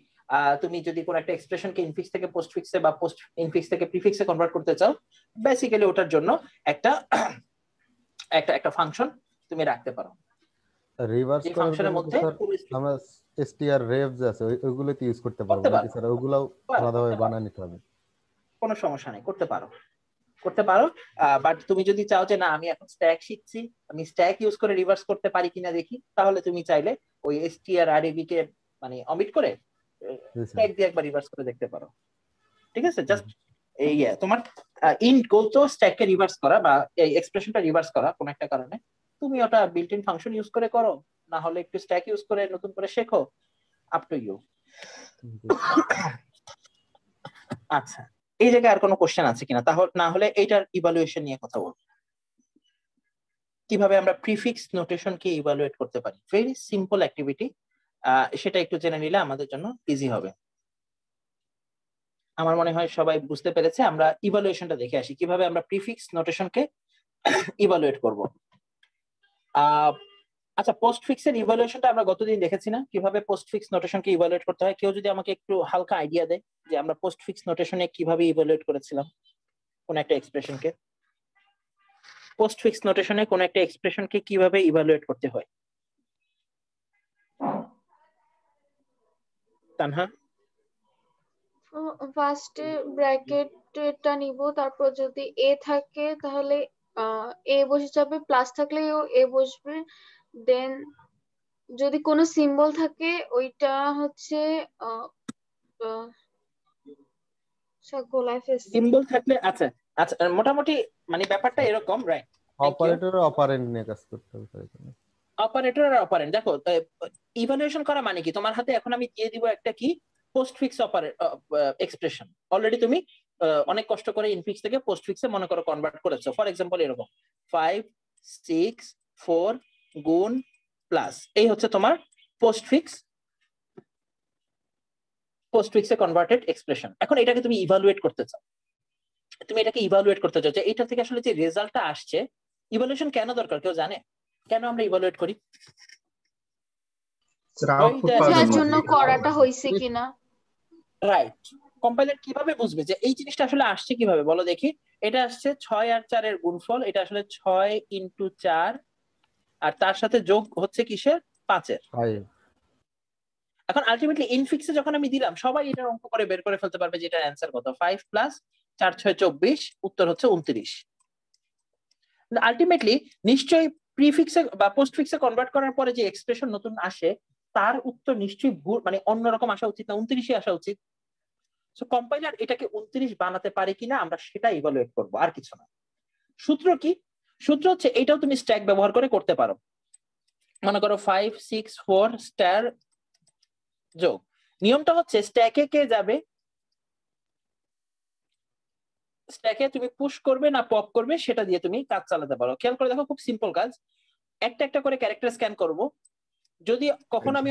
তুমি যদি কোনো একটা এক্সপ্রেশনকে ইনফিক্স থেকে পোস্টফিক্সে বা পোস্ট ইনফিক্স থেকে প্রিফিক্সে কনভার্ট করতে চাও, বেসিক্যালি ওটার জন্য একটা একটা ফাংশন তুমি রাখতে পারো। রিভার্স করার ফাংশনের জন্য মধ্যে আমরা str revs আছে ওইগুলোতে ইউজ করতে পারবো নাকি স্যার? ওগুলাও আলাদাভাবে বানায় নিতে হবে? কোনো সমস্যা নেই, করতে পারো। বাট তুমি যদি চাও যে না আমি এখন স্ট্যাক শিখছি, আমি স্ট্যাক ইউজ করে রিভার্স করতে পারি কিনা দেখি, তাহলে তুমি চাইলে ওই strrev কে মানে অমিট করে স্ট্যাক দিয়ে একবার রিভার্স করে দেখতে পারো। ঠিক আছে, জাস্ট এই তোমার ইন্ট গোল তো স্ট্যাককে রিভার্স করা বা এই এক্সপ্রেশনটা রিভার্স করা কোন একটা কারণে, তুমি ওটা বিল্ট ইন ফাংশন ইউজ করে করো, না হলে একটু স্ট্যাক ইউজ করে নতুন করে শেখো, আপ টু ইউ। আচ্ছা, এই জায়গায় আর কোনো কোশ্চেন আছে কিনা? তাহলে না হলে এইটার ইভালুয়েশন নিয়ে কথা বলবো, কিভাবে আমরা প্রিফিক্স নোটেশনকে ইভালুয়েট করতে পারি। ভেরি সিম্পল অ্যাক্টিভিটি, সেটা একটু জেনে নিলে আমাদের জন্য ইজি হবে। আমার মনে হয় সবাই বুঝতে পেরেছে। আমরা ইভালুয়েশনটা দেখে আসি, কিভাবে আমরা প্রিফিক্স নোটেশনকে ইভালুয়েট করব। আচ্ছা, পোস্টফিক্সের ইভালুয়েশনটা আমরা গতদিন দেখেছি না, কিভাবে পোস্টফিক্স নোটেশনকে ইভালুয়েট করতে হয়? কেউ যদি আমাকে একটু হালকা আইডিয়া দেয় যে আমরা পোস্টফিক্স নোটেশনে কিভাবে ইভালুয়েট করেছিলাম কোন একটা এক্সপ্রেশনকে, পোস্টফিক্স নোটেশনে কোন একটা এক্সপ্রেশনকে কিভাবে ইভালুয়েট করতে হয়? তানহা? ফার্স্টে ব্র্যাকেটটা নিব, তারপর যদি এ থাকে তাহলে এ বসে যাবে, প্লাস থাকলেও এ বসবে। দেন যদি কোনো সিম্বল থাকে ওইটা হচ্ছে গোলায় ফেলছি। সিম্বল থাকলে আচ্ছা আচ্ছা, মোটামুটি মানে ব্যাপারটা এরকম, রাইট? অপারেটর অপারেন্ড নিয়ে কাজ করতে হবে এখানে। অপারেটর আর অপারেন্ড, দেখো ইভালুয়েশন করা মানে কি, তোমার হাতে এখন আমি দিয়ে দিব একটা কি পোস্টফিক্স এক্সপ্রেশন। অলরেডি তুমি অনেক কষ্ট করে ইনফিক্স থেকে পোস্টফিক্সে মনে করো কনভার্ট করেছো। ফর এক্সাম্পল এরকম 5 6 4 গুণ প্লাস, এই হচ্ছে তোমার পোস্টফিক্সে কনভার্টেড এক্সপ্রেশন। এখন এটাকে তুমি ইভালুয়েট করতে চাও, যে এটা থেকে আসলে যে রেজাল্টটা আসছে, ইভালুয়েশন কেন দরকার কেউ জানে? কেন আমরা ইভালুয়েট করি? বোঝার জন্য করাটা হইছে কিনা। রাইট। কম্পাইলার কিভাবে বুঝবে যে এই জিনিসটা আসলে আসছে কিভাবে বলো দেখি? এটা আসছে 6 আর 4 এর গুণফল, এটা আসলে 6 × 4 আর তার সাথে যোগ হচ্ছে কিসের? 5 এর। এখন আলটিমেটলি ইনফিক্সে যখন আমি দিলাম, সবাই এটার অঙ্ক করে বের করে ফেলতে পারবে যে এটার অ্যান্সার কত। 5 + 4 = 24, উত্তর হচ্ছে 29। আলটিমেটলি নিশ্চয়ই প্রিফিক্সে বা পোস্টফিক্সে কনভার্ট করার পরে যে এক্সপ্রেশন নতুন আসে তার উত্তর নিশ্চয়ই মানে অন্যরকম আসা উচিত না, 29ই আসা উচিত। সো কম্পাইলার এটাকে 29 বানাতে পারে কিনা আমরা সেটা ইভালুয়েট করব, আর কিছু না। সূত্র কি? সূত্র হচ্ছে এটাও তুমি স্ট্যাক ব্যবহার করে করতে পারো। মনে করো 5 6 4 স্টার যোগ, নিয়মটা হচ্ছে স্ট্যাকে কে যাবে, স্ট্যাকে তুমি পুশ করবে না পপ করবে সেটা দিয়ে তুমি কাজ চালাতে পারো। খেয়াল করে দেখো, খুব সিম্পল কাজ। একটা একটা করে ক্যারেক্টার স্ক্যান করব। যদি কখনো আমি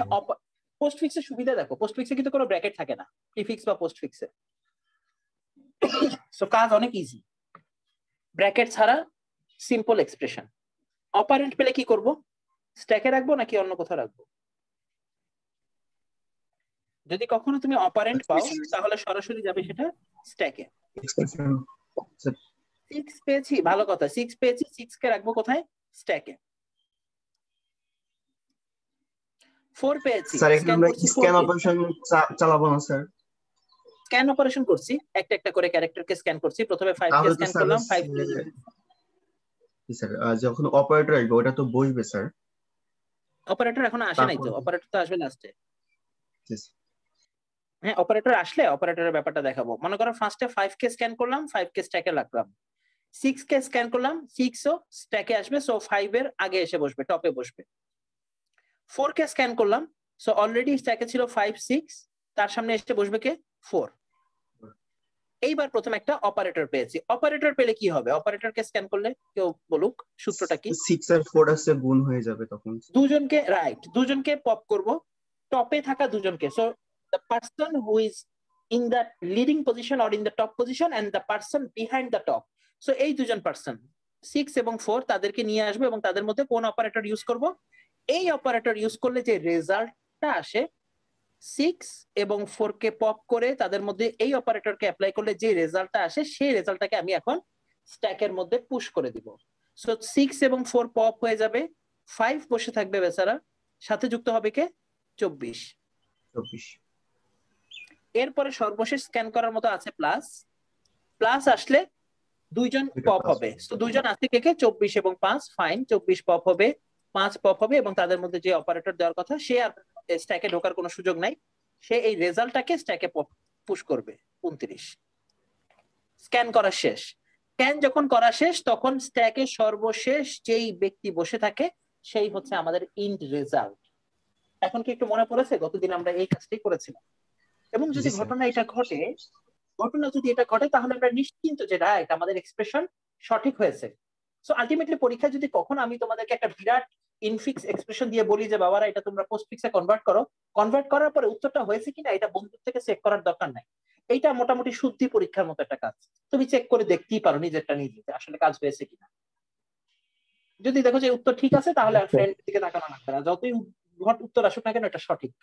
পোস্টফিক্সের সুবিধা দেখো, পোস্টফিক্সে কিন্তু কোনো ব্র্যাকেট থাকে না প্রিফিক্স বা পোস্টফিক্সে, সো কাজ অনেক ইজি। ব্র্যাকেট ছাড়া সিম্পল এক্সপ্রেশন। অপারেন্ট পেলে কি করব? স্ট্যাকে রাখবো নাকি অন্য কোথাও রাখবো? যদি কখনো তুমি অপারেন্ট পাও তাহলে সরাসরি যাবে সেটা স্ট্যাকে। 6 পেয়েছি, ভালো কথা, 6 পেয়েছি, 6 কে রাখবো কোথায়? স্ট্যাকে। 4 পেয়েছি, স্যার এখানে আমরা স্ক্যান অপারেশন চালাবো না স্যার? স্ক্যান অপারেশন করছি, একটা একটা করে ক্যারেক্টারকে স্ক্যান করছি। প্রথমে 5 কে স্ক্যান করলাম, 5 কে স্যার যখন অপারেটর আসবে ওটা তো বসবে স্যার। অপারেটর এখনো আসে নাই তো, অপারেটর তো আসবে লাস্টে। হ্যাঁ, অপারেটর আসলে অপারেটরের ব্যাপারটা দেখাবো। মনে করো ফার্স্টে 5 কে স্ক্যান করলাম, 5 কে স্ট্যাকে রাখলাম। 6 কে স্ক্যান করলাম, 6 ও স্ট্যাকে আসবে, সো 5 এর আগে এসে বসবে, টপে বসবে। 4 কে স্ক্যান করলাম, সো অলরেডি স্ট্যাকে ছিল 5 6, তার সামনে এসে বসবে কে? 4। এইবার প্রথম একটা অপারেটর পেয়েছি। অপারেটর পেলে কি হবে? অপারেটরকে স্ক্যান করলে কেউ বলুক সূত্রটা কি? 6 আর 4 আসছে গুণ হয়ে যাবে তখন। দুজনকে, রাইট, দুজনকে পপ করব, টপে থাকা দুজনকে। So the person who is in the leading position or in the top position and the person behind the top, so এই দুজন পারসন 6 এবং 4 তাদেরকে নিয়ে আসবে এবং তাদের মধ্যে কোন অপারেটর ইউজ করব? এই অপারেটর ইউজ করলে যে রেজাল্টটা আসে 6 এবং 4 কে পপ করে তাদের মধ্যে এই অপারেটরকে অ্যাপ্লাই করলে যে রেজাল্টটা আসে সেই রেজাল্টটাকে আমি এখন স্ট্যাকের মধ্যে পুশ করে দিব। সো 6 এবং 4 পপ হয়ে যাবে, 5 বসে থাকবে বেচারা, সাথে যুক্ত হবে কে? 24। এরপরে সর্বশেষ স্ক্যান করার মতো আছে প্লাস। প্লাস আসলে দুইজন পপ হবে, তো দুইজন আছে কে কে? 24 এবং 5। ফাইন, 24 পপ হবে, 5 পপ হবে এবং তাদের মধ্যে যে অপারেটর দেওয়ার কথা সে আর স্ট্যাকে ঢোকার কোনো সুযোগ নাই, সে এই রেজাল্টটাকে স্ট্যাকে পুশ করবে। 29 স্ক্যান করা শেষ। স্ক্যান যখন করা শেষ তখন স্ট্যাকে সর্বশেষ যেই ব্যক্তি বসে থাকে সেই হচ্ছে আমাদের ইন্ড রেজাল্ট। এখন কি একটু মনে পড়েছে গতদিন আমরা এই কাজটাই করেছিলাম? এবং যদি ঘটনা এটা ঘটে তাহলে আমরা নিশ্চিন্ত যে রাইট, আমাদের এক্সপ্রেশন সঠিক হয়েছে। সো আলটিমেটলি পরীক্ষায় যদি কখন আমি তোমাদেরকে একটা বিরাট ইনফিক্স এক্সপ্রেশন দিয়ে বলি যে বাবারা এটা তোমরা পোস্টফিক্সে কনভার্ট করো, কনভার্ট করার পরে উত্তরটা হয়েছে কিনা এটা বন্ধুর থেকে চেক করার দরকার নাই। এইটা মোটামুটি শুদ্ধি পরীক্ষার মতো একটা কাজ, তুমি চেক করে দেখতেই পারো নিজেরটা নিজে আসলে কাজ হয়েছে কিনা। যদি দেখো যে উত্তর ঠিক আছে তাহলে আর ফ্রেন্ড দিকে তাকানো লাগবে না, যতই উত্তর আসুক না কেন এটা সঠিক।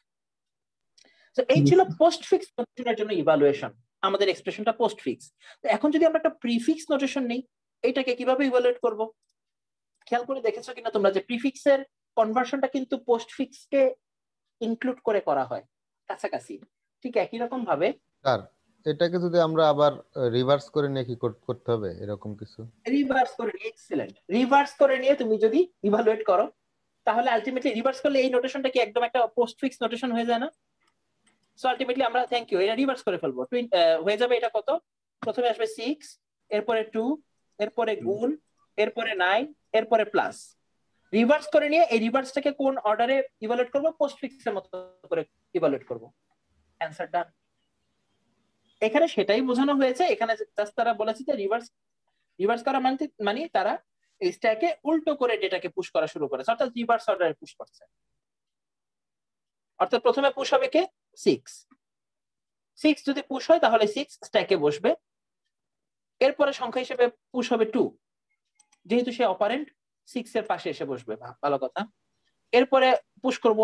তো এই ছিল পোস্টফিক্স নোটেশনের জন্য ইভালুয়েশন, আমাদের এক্সপ্রেশনটা পোস্টফিক্স। তো এখন যদি আমরা একটা প্রিফিক্স নোটেশন নেই, এটাকে কিভাবে ইভালুয়েট করব? খেয়াল করে দেখেছো কিনা তোমরা যে প্রিফিক্সের কনভার্সনটা কিন্তু পোস্টফিক্সকে ইনক্লুড করে করা হয় কাছাকাছি। ঠিক একই রকম ভাবে স্যার এটাকে যদি আমরা আবার রিভার্স করে নিয়ে কি করতে হবে এরকম কিছু? রিভার্স করে নিয়ে, এক্সিলেন্ট, রিভার্স করে নিয়ে তুমি যদি ইভালুয়েট করো তাহলে আলটিমেটলি রিভার্স করলে এই নোটেশনটা কি একদম একটা পোস্টফিক্স নোটেশন হয়ে যায় না? সো আলটিমেটলি আমরা থ্যাংক ইউ এটা রিভার্স করে ফেলবো। হয়ে যাবে এটা কত? প্রথমে আসবে 6, এরপরে 2, এরপরে গুণ, এরপরে 9, এরপরে প্লাস। রিভার্স করে নিয়ে এই রিভার্সটাকে কোন অর্ডারে ইভালুয়েট করব? পোস্টফিক্সের মতো করে ইভালুয়েট করব। অ্যানসার ডান। এখানে সেটাই বোঝানো হয়েছে, এখানে জাস্ট তারা বলেছে যে রিভার্স করা মানে তারা এই স্ট্যাকে উল্টো করে ডেটাকে পুশ করা শুরু করেছে, অর্থাৎ রিভার্স অর্ডারে পুশ করছে। অর্থাৎ প্রথমে পুশ হবে কে? 6 যদি পুশ হয় তাহলে 6 স্ট্যাকে বসবে, এরপরে সংখ্যা হিসেবে পুশ হবে 2, যেহেতু সে অপারেন্ট 6 এর পাশে এসে বসবে, ভালো কথা। এরপরে পুশ করব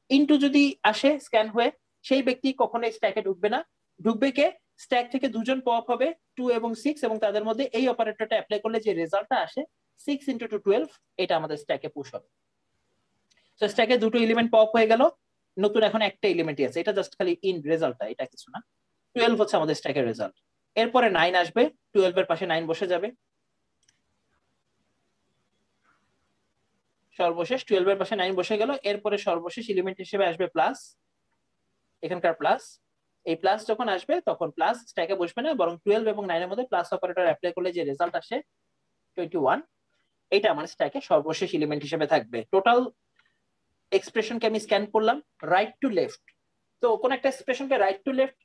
ইনটু যদি আসে স্ক্যান হয়ে, সেই ব্যক্তি কখনোই স্ট্যাকে ঢুকবে না, ঢুকবে কে? স্ট্যাক থেকে দুজন পপ হবে 2 এবং 6 এবং তাদের মধ্যে এই অপারেটরটা অ্যাপ্লাই করলে যে রেজাল্টটা আসে 6 × 2 12, এটা আমাদের স্ট্যাকে পুশ হবে। তো স্ট্যাকে দুটো এলিমেন্ট পপ হয়ে গেল, নতুন এখন একটা এলিমেন্টই আছে, এটা জাস্ট খালি ইন রেজাল্টটা, এটা কিছু না। 12 হচ্ছে আমাদের স্ট্যাকের রেজাল্ট। এরপরে 9 আসবে, 12 এর পাশে 9 বসে যাবে, সর্বশেষ 12 এর পাশে 9 বসে গেল। এরপরে সর্বশেষ এলিমেন্ট হিসেবে আসবে প্লাস, এখানকার প্লাস। এই প্লাস যখন আসবে তখন প্লাস স্ট্যাকে বসবে না, বরং 12 এবং 9 এর মধ্যে প্লাস অপারেটর অ্যাপ্লাই করলে যে রেজাল্ট আসে 21, এটা আমার স্ট্যাকে সর্বশেষ এলিমেন্ট হিসেবে থাকবে। টোটাল এক্সপ্রেশনকে আমি স্ক্যান করলাম রাইট টু লেফট। তো কোন একটা এক্সপ্রেশনকে রাইট টু লেফট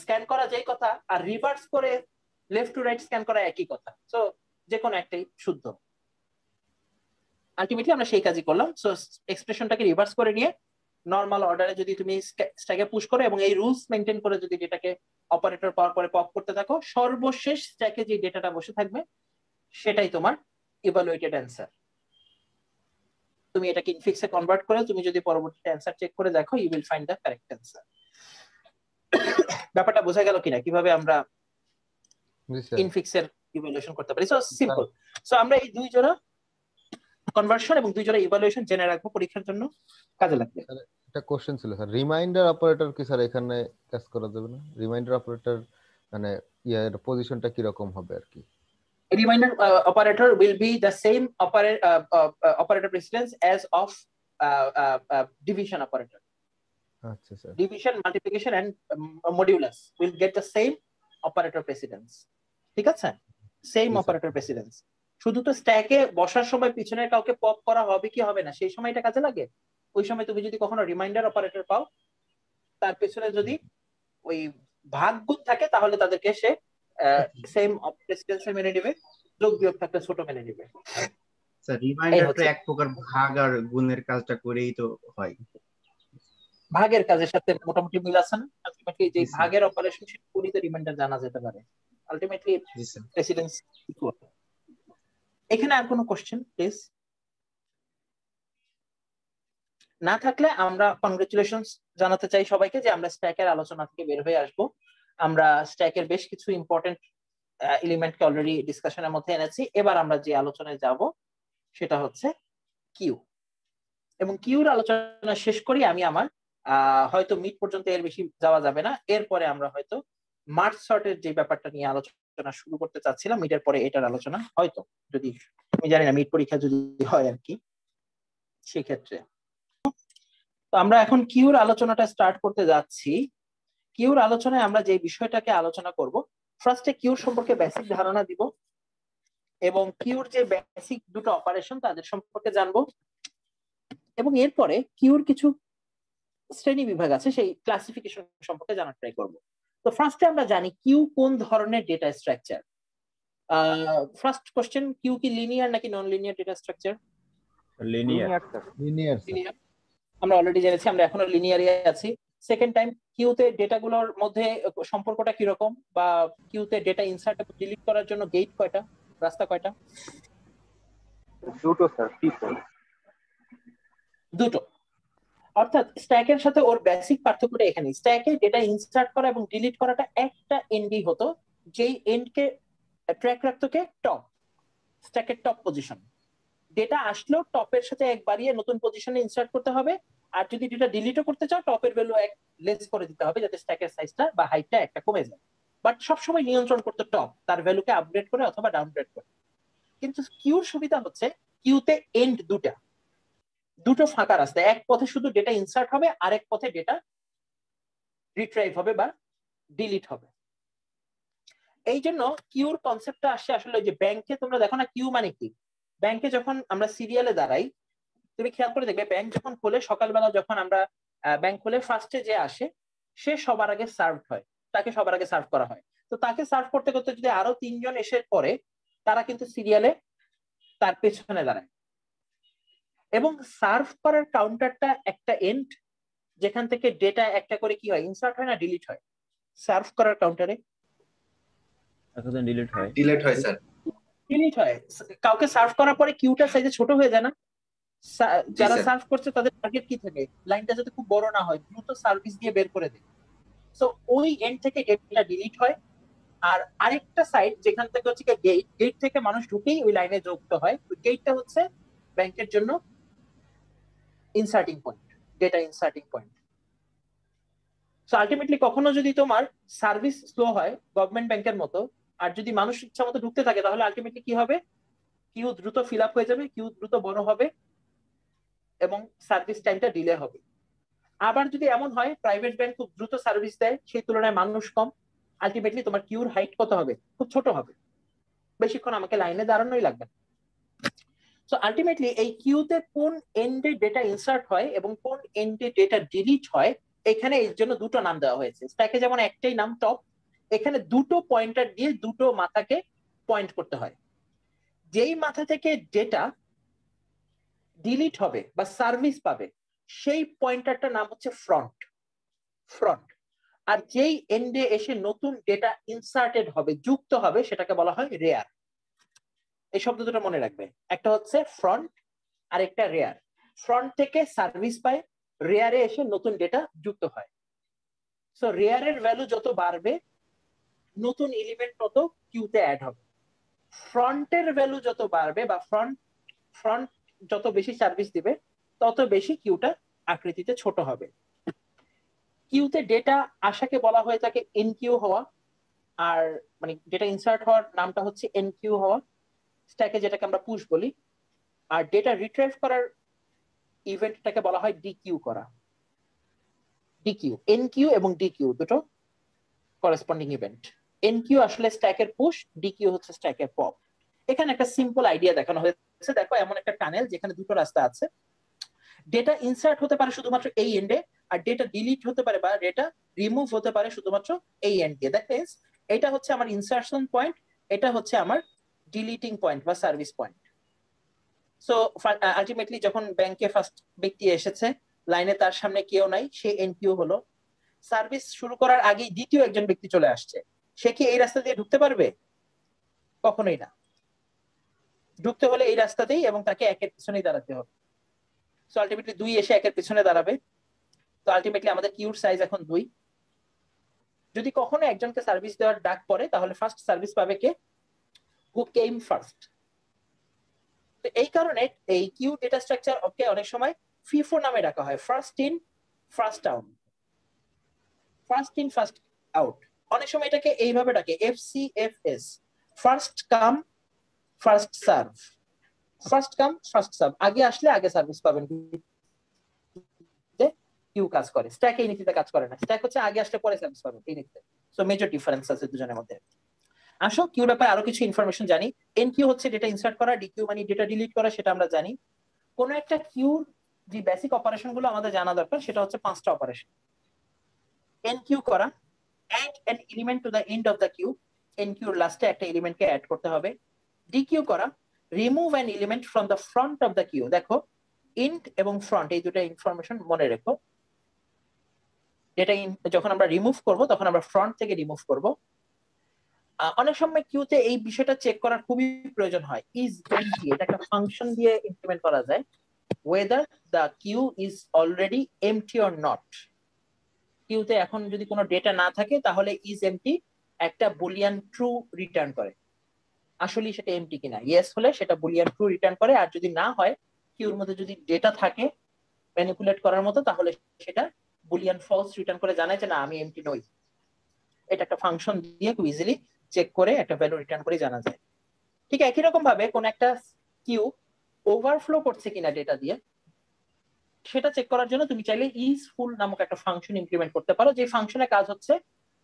স্ক্যান করা যেই কথা, আর রিভার্স করে লেফট টু রাইট স্ক্যান করা একই কথা, সো যে কোনো একটাই শুদ্ধ। আলটিমেটলি আমরা সেই কাজই করলাম। সো এক্সপ্রেশনটাকে রিভার্স করে নিয়ে নর্মাল অর্ডারে যদি তুমি স্ট্যাকে পুশ করো এবং এই রুলস মেনটেন করে যদি ডেটাকে অপারেটর পাওয়ার পরে পপ করতে থাকো, সর্বশেষ স্ট্যাকে যে ডেটাটা বসে থাকবে সেটাই তোমার ইভালুয়েটেড অ্যান্সার। তুমি এটাকে ইনফিক্সে কনভার্ট করে তুমি যদি পরবর্তীতে অ্যান্সার চেক করে দেখো, you will find the correct answer. ব্যাপারটা বোঝা গেল কিনা কিভাবে আমরা জি স্যার। ইনফিক্সের ইভালুয়েশন করতে পারি? So simple. সো আমরা এই দুই জোড়া কনভার্সন এবং দুই জোড়া ইভালুয়েশন জেনে রাখবো, পরীক্ষার জন্য কাজে লাগবে। একটা কোশ্চেন ছিল স্যার, রিমাইন্ডার অপারেটর কি স্যার এখানে কাজ করা যাবে না? রিমাইন্ডার অপারেটর মানে এর পজিশনটা কি রকম হবে আর কি? Reminder operator will be the same operator precedence as of division operator. আচ্ছা sir. Division, multiplication and modulus will get the same operator precedence. ঠিক আছে? Same operator precedence. শুধু তো স্ট্যাকে বসার সময় পিছনের কাউকে পপ করা হবে কি হবে না সেই সময়টা কাজে লাগে। ওই সময় তুমি যদি কখনো রিমাইন্ডার অপারেটর পাও, তার পেছনে যদি ওই ভাগগুণ থাকে তাহলে তাদেরকে সে সেম প্রেসিডেন্স মেনে নেবে, যোগ বিয়োগ থাকলে ছোট মেনে নেবে। স্যার রিমাইন্ডারটা এক প্রকার ভাগ আর গুণের কাজটা করেই তো হয়। ভাগের কাজের সাথে মোটামুটি মিল আছে না? আলটিমেটলি যে ভাগের অপারেশন সেটা পুরি তো রিমাইন্ডার জানা যেতে পারে। Ultimately precedence equal. এখানে আর কোনো কোশ্চেন প্লিজ? না থাকলে আমরা কনগ্রাচুলেশনস জানাতে চাই সবাইকে যে আমরা স্ট্যাকের আলোচনা থেকে বের হয়ে আসবো। আমরা স্ট্যাকের বেশ কিছু ইম্পর্টেন্ট এলিমেন্টকে অলরেডি ডিসকাশনের মধ্যে এনেছি। এবার আমরা যে আলোচনায় যাব সেটা হচ্ছে কিউ, এবং কিউর আলোচনা শেষ করি আমি আমার হয়তো মিড পর্যন্ত, এর বেশি যাওয়া যাবে না। এরপরে আমরা হয়তো মার্চ সর্টের যে ব্যাপারটা নিয়ে আলোচনা শুরু করতে চাচ্ছিলাম, মিডের পরে এটার আলোচনা হয়তো, যদি আমি জানি না মিড পরীক্ষা যদি হয় আর কি, সেক্ষেত্রে। তো আমরা এখন কিউর আলোচনাটা স্টার্ট করতে যাচ্ছি। কিউর আলোচনায় আমরা যে বিষয়টাকে আলোচনা করব, ফার্স্টে কিউর সম্পর্কে বেসিক ধারণা দিব এবং কিউর যে বেসিক দুটো অপারেশন তাদের সম্পর্কে জানবো, এবং এরপরে কিউর কিছু শ্রেণী বিভাগ আছে সেই ক্লাসিফিকেশন সম্পর্কে জানার ট্রাই করব। তো ফার্স্টে আমরা জানি কিউ কোন ধরনের data structure. First question, queue কি লিনিয়ার নাকি non linear data structure? Linear. আমরা অলরেডি জেনেছি, আমরা এখনো লিনিয়ারই আছি। সেকেন্ড টাইম, কিউতে ডেটাগুলোর মধ্যে সম্পর্কটা কি রকম, বা কিউতে ডেটা ইনসার্ট এবং ডিলিট করার জন্য গেট কয়টা, রাস্তা কয়টা? দুটো স্যার। দুটো। অর্থাৎ স্ট্যাকের সাথে ওর বেসিক পার্থক্যটা এখানে। স্ট্যাকে ডেটা ইনসার্ট করা এবং ডিলিট করাটা একটা এন্ডই হতো, যেই এন্ডকে ট্র্যাক রাখতো কে? টপ, স্ট্যাকের টপ পজিশন। ডেটা আসলো টপের সাথে এক বাড়িয়ে নতুন পজিশনে ইনসার্ট করতে হবে, আর যদি ডেটা ডিলিটও করতে চাও টপের ভ্যালু এক লেস করে দিতে হবে যাতে স্ট্যাকের সাইজটা বা হাইটটা একটা কমে যায়। বাট সবসময় নিয়ন্ত্রণ করতে টপ, তার ভ্যালুকে আপগ্রেড করে অথবা ডাউনগ্রেড করে। কিন্তু কিউর সুবিধা হচ্ছে কিউতে এন্ড দুটো ফাঁকা রাস্তা, এক পথে শুধু ডেটা ইনসার্ট হবে, আরেক পথে ডেটা রিট্রাইভ হবে বা ডিলিট হবে। এই জন্য কিউর কনসেপ্টটা আসছে আসলে যে ব্যাংকে তোমরা দেখো না কিউ মানে কি। ব্যাংকে যখন আমরা সিরিয়ালে দাঁড়াই, তুমি খেয়াল করে দেখবে ব্যাংক যখন খোলে, সকালবেলা যখন আমরা ব্যাংক খোলে, ফার্স্টে যে আসে সে সবার আগে সার্ভ হয়, তাকে সবার আগে সার্ভ করা হয়। তো তাকে সার্ভ করতে করতে যদি আরো তিনজন এসে পরে, তারা কিন্তু সিরিয়ালে তার পেছনে দাঁড়ায়, এবং সার্ভ করার কাউন্টারটা একটা এন্ড যেখান থেকে ডেটা একটা করে কি হয়, ইনসার্ট হয় না ডিলিট হয়? সার্ভ করার কাউন্টারে ডিলিট হয়। ডিলিট হয় স্যার। ডিলিট হয়। কাউকে সার্ভ করার পরে কিউটা সাইজে ছোট হয়ে যায় না? যারা সার্ভ করছে তাদের টার্গেট কি থাকে, লাইনটা যাতে খুব বড় না হয়, দ্রুত সার্ভিস দিয়ে বের করে দেয়। সো ওই এন্ড থেকে ডেটা ডিলিট হয়, আর আরেকটা সাইড যেখান থেকে হচ্ছে গেট থেকে মানুষ ঢুকেই ওই লাইনে যুক্ত হয়, ওই গেটটা হচ্ছে ব্যাংকের জন্য inserting point, data inserting point. So ultimately কখনো যদি তোমার সার্ভিস স্লো হয় গভর্নমেন্ট ব্যাংকের মতো, আর যদি মানুষ ইচ্ছা মতো ঢুকতে থাকে, তাহলে আলটিমেটলি কি হবে, কিউ দ্রুত ফিল আপ হয়ে যাবে, কিউ দ্রুত বড় হবে এবং সার্ভিস টাইমটা ডিলে হবে। আবার যদি এমন হয় প্রাইভেট ব্যাংক খুব দ্রুত সার্ভিস দেয়, সেই তুলনায় মানুষ কম, আলটিমেটলি তোমার কিউর হাইট কত হবে, খুব ছোট হবে, বেশিক্ষণ আমাকে লাইনে দাঁড়ানোই লাগবে না। সো আলটিমেটলি এই কিউতে কোন এন্ডে ডেটা ইনসার্ট হয় এবং কোন এন্ডে ডেটা ডিলিট হয়, এখানে এর জন্য দুটো নাম দেওয়া হয়েছে। স্ট্যাকে যেমন একটাই নাম টপ, এখানে দুটো পয়েন্টার দিয়ে দুটো মাথাকে পয়েন্ট করতে হয়। যেই মাথা থেকে ডেটা ডিলিট হবে বা সার্ভিস পাবে, সেই পয়েন্টারটার নাম হচ্ছে ফ্রন্ট। আর যেই এন্ডে এসে নতুন ডেটা ইনসার্টেড হবে, যুক্ত হবে, সেটাকে বলা হয় রেয়ার। এই শব্দ দুটো মনে রাখবে, একটা হচ্ছে ফ্রন্ট আর একটা রেয়ার। ফ্রন্ট থেকে সার্ভিস পায়, রেয়ারে এসে নতুন ডেটা যুক্ত হয়। সো রেয়ারের ভ্যালু যত বাড়বে নতুন এলিমেন্ট তত কিউতে অ্যাড হবে। ফ্রন্টের ভ্যালু যত বাড়বে বা ফ্রন্ট যত বেশি সার্ভিস দিবে তত বেশি কিউটা আকৃতিতে ছোট হবে। কিউতে ডেটা আসাকে বলা হয়ে থাকে এনকিউ হওয়া, আর মানে ডেটা ইনসার্ট হওয়ার নামটা হচ্ছে এনকিউ হওয়া, স্ট্যাকে যেটাকে আমরা পুশ বলি। আর ডেটা রিট্রাইভ করার ইভেন্টটাকে বলা হয় ডিকিউ করা। ডিকিউ, এনকিউ এবং ডিকিউ দুটো করেসপন্ডিং ইভেন্ট। এনকিউ আসলে স্ট্যাকের পুশ, ডিকিউ হচ্ছে স্ট্যাকের পপ। এখানে একটা সিম্পল আইডিয়া দেখানো হয়েছে। দেখো এমন একটা টানেল যেখানে দুটো রাস্তা আছে, ডেটা ইনসার্ট হতে পারে শুধুমাত্র এই এন্ডে, আর ডেটা ডিলিট হতে পারে বা ডেটা রিমুভ হতে পারে শুধুমাত্র এই এন্ড দিয়ে। দ্যাট মিন্স এটা হচ্ছে আমার ইনসার্শন পয়েন্ট, এটা হচ্ছে আমার ডিলিটিং পয়েন্ট বা সার্ভিস পয়েন্ট। সো আলটিমেটলি যখন ব্যাংকে ফার্স্ট ব্যক্তি এসেছে, লাইনে তার সামনে কেউ নাই, সে এনকিউ হলো। সার্ভিস শুরু করার আগেই দ্বিতীয় একজন ব্যক্তি চলে আসছে, সে কি এই রাস্তা দিয়ে ঢুকতে পারবে? কখনোই না। ঢুকতে হলে এই রাস্তাতেই এবং তাকে একের পিছনেই দাঁড়াতে হবে। সো আলটিমেটলি 2 এসে একের পিছনে দাঁড়াবে। তো আলটিমেটলি আমাদের কিউর সাইজ এখন 2। যদি কখনো একজনকে সার্ভিস দেওয়ার ডাক পড়ে তাহলে ফার্স্ট সার্ভিস পাবে কে? হু কেম ফার্স্ট। তো এই কারণে এই কিউ ডেটা স্ট্রাকচার ওকে অনেক সময় ফিফো নামে ডাকা হয়, first in first out, first in first out. অনেক সময় এটাকে এইভাবে ডাকে FCFS, first come first serve. First come first serve, আগে আসলে আগে সার্ভিস পাবেন। কিউ কাজ করে, স্ট্যাক এই নীতিতে কাজ করে না। স্ট্যাক হচ্ছে আগে আসলে পরে সার্ভিস পাবেন এই নীতিতে। সো মেজর ডিফারেন্স আছে দুজনের মধ্যে। আসো কিউর ব্যাপারে আরো কিছু ইনফরমেশন জানি। এনকিউ হচ্ছে ডেটা ইনসার্ট করা, ডিকিউ মানে ডেটা ডিলিট করা, সেটা আমরা জানি। কোন একটা কিউর যে বেসিক অপারেশন গুলো আমাদের জানা দরকার সেটা হচ্ছে 5টা অপারেশন। এনকিউ করা, add an element to the end of the queue, এনকিউর লাস্টে একটা এলিমেন্টকে অ্যাড করতে হবে। ডিকিউ করা, remove an element from the front of the queue. দেখো ইন্ট এবং ফ্রন্ট এই দুটো ইনফরমেশন মনে রেখো। ডেটা যখন আমরা রিমুভ করব তখন আমরা ফ্রন্ট থেকে রিমুভ করব। অনেক সময় কিউতে এই বিষয়টা চেক করার খুবই প্রয়োজন হয়। ইজ এমটি, এটা একটা ফাংশন দিয়ে ইমপ্লিমেন্ট করা যায়, whether the queue is already empty or not। কিউতে এখন যদি কোনো ডেটা না থাকে তাহলে ইজ এমটি একটা বুলিয়ান ট্রু রিটার্ন করে, আসলে সেটা এমটি কিনা। ইয়েস হলে সেটা বুলিয়ান ট্রু রিটার্ন করে, আর যদি না হয়, কিউর মধ্যে যদি ডেটা থাকে ম্যানিপুলেট করার মতো, তাহলে সেটা বুলিয়ান ফলস রিটার্ন করে জানায় যে না আমি এমটি নই। এটা একটা ফাংশন দিয়ে খুব ইজিলি চেক করে একটা ভ্যালু রিটার্ন করে জানা যায়। ঠিক একই রকম ভাবে কোন একটা কিউ ওভারফ্লো করছে কিনা ডেটা দিয়ে, সেটা চেক করার জন্য তুমি চাইলে ইজ ফুল নামক একটা ফাংশন ইমপ্লিমেন্ট করতে পারো, যে ফাংশনের কাজ হচ্ছে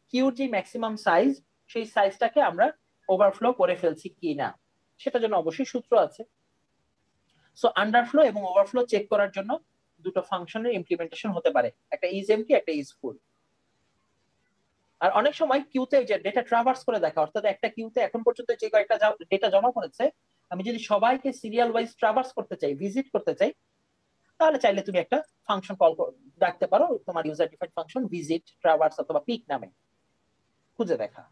কিউর যে ম্যাক্সিমাম সাইজ সেই সাইজটাকে আমরা ওভারফ্লো করে ফেলছি কিনা, সেটার জন্য অবশ্যই সূত্র আছে। সো আন্ডারফ্লো এবং ওভারফ্লো চেক করার জন্য দুটো ফাংশনের ইমপ্লিমেন্টেশন হতে পারে, একটা ইজ এমটি একটা ইজ ফুল। আর অনেক সময় কিউতে যে ডেটা ট্রাভার্স করে দেখা, অর্থাৎ একটা কিউতে এখন পর্যন্ত যে কয়েকটা ডেটা জমা করেছে আমি যদি সবাইকে সিরিয়াল ওয়াইজ ট্রাভার্স করতে চাই, ভিজিট করতে চাই, তাহলে চাইলে তুমি একটা ফাংশন কল ডাকতে পারো, তোমার user defined function visit, traverse অথবা পিক নামে খুঁজে দেখা।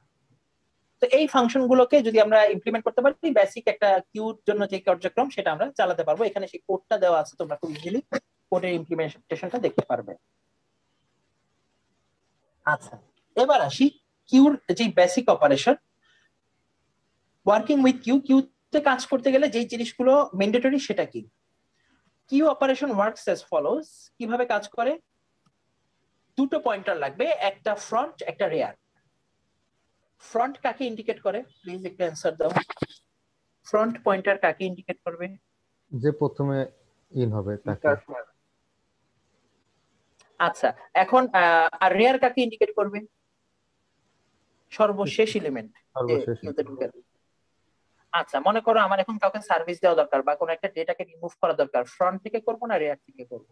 তো এই ফাংশন গুলোকে যদি আমরা ইমপ্লিমেন্ট করতে পারি, বেসিক একটা কিউর জন্য যে কার্যক্রম সেটা আমরা চালাতে পারবো। এখানে সেই কোডটা দেওয়া আছে, তোমরা খুব ইজিলি কোডের ইমপ্লিমেন্টেশনটা দেখতে পারবে। আচ্ছা, এবার আসি কিউর যে basic operation. Working with queue, কিউতে কাজ করতে গেলে যে জিনিসগুলো ম্যান্ডেটরি সেটা কি? Queue operation works as follows. কিভাবে কাজ করে? দুটো পয়েন্টার লাগবে, একটা ফ্রন্ট একটা রেয়ার। ফ্রন্ট কাকে ইন্ডিকেট করে? প্লিজ একটু অ্যানসার দাও। ফ্রন্ট পয়েন্টার কাকে ইন্ডিকেট করবে? যে প্রথমে ইন হবে তাকে। আচ্ছা, এখন আর রেয়ার কাকে ইন্ডিকেট করবে? সর্বশেষ এলিমেন্ট। আচ্ছা, মনে করো আমার এখন কাউকে সার্ভিস দেওয়া দরকার বা কোনো একটা ডেটাকে রিমুভ করা দরকার, ফ্রন্ট থেকে করব না রেয়ার থেকে করব?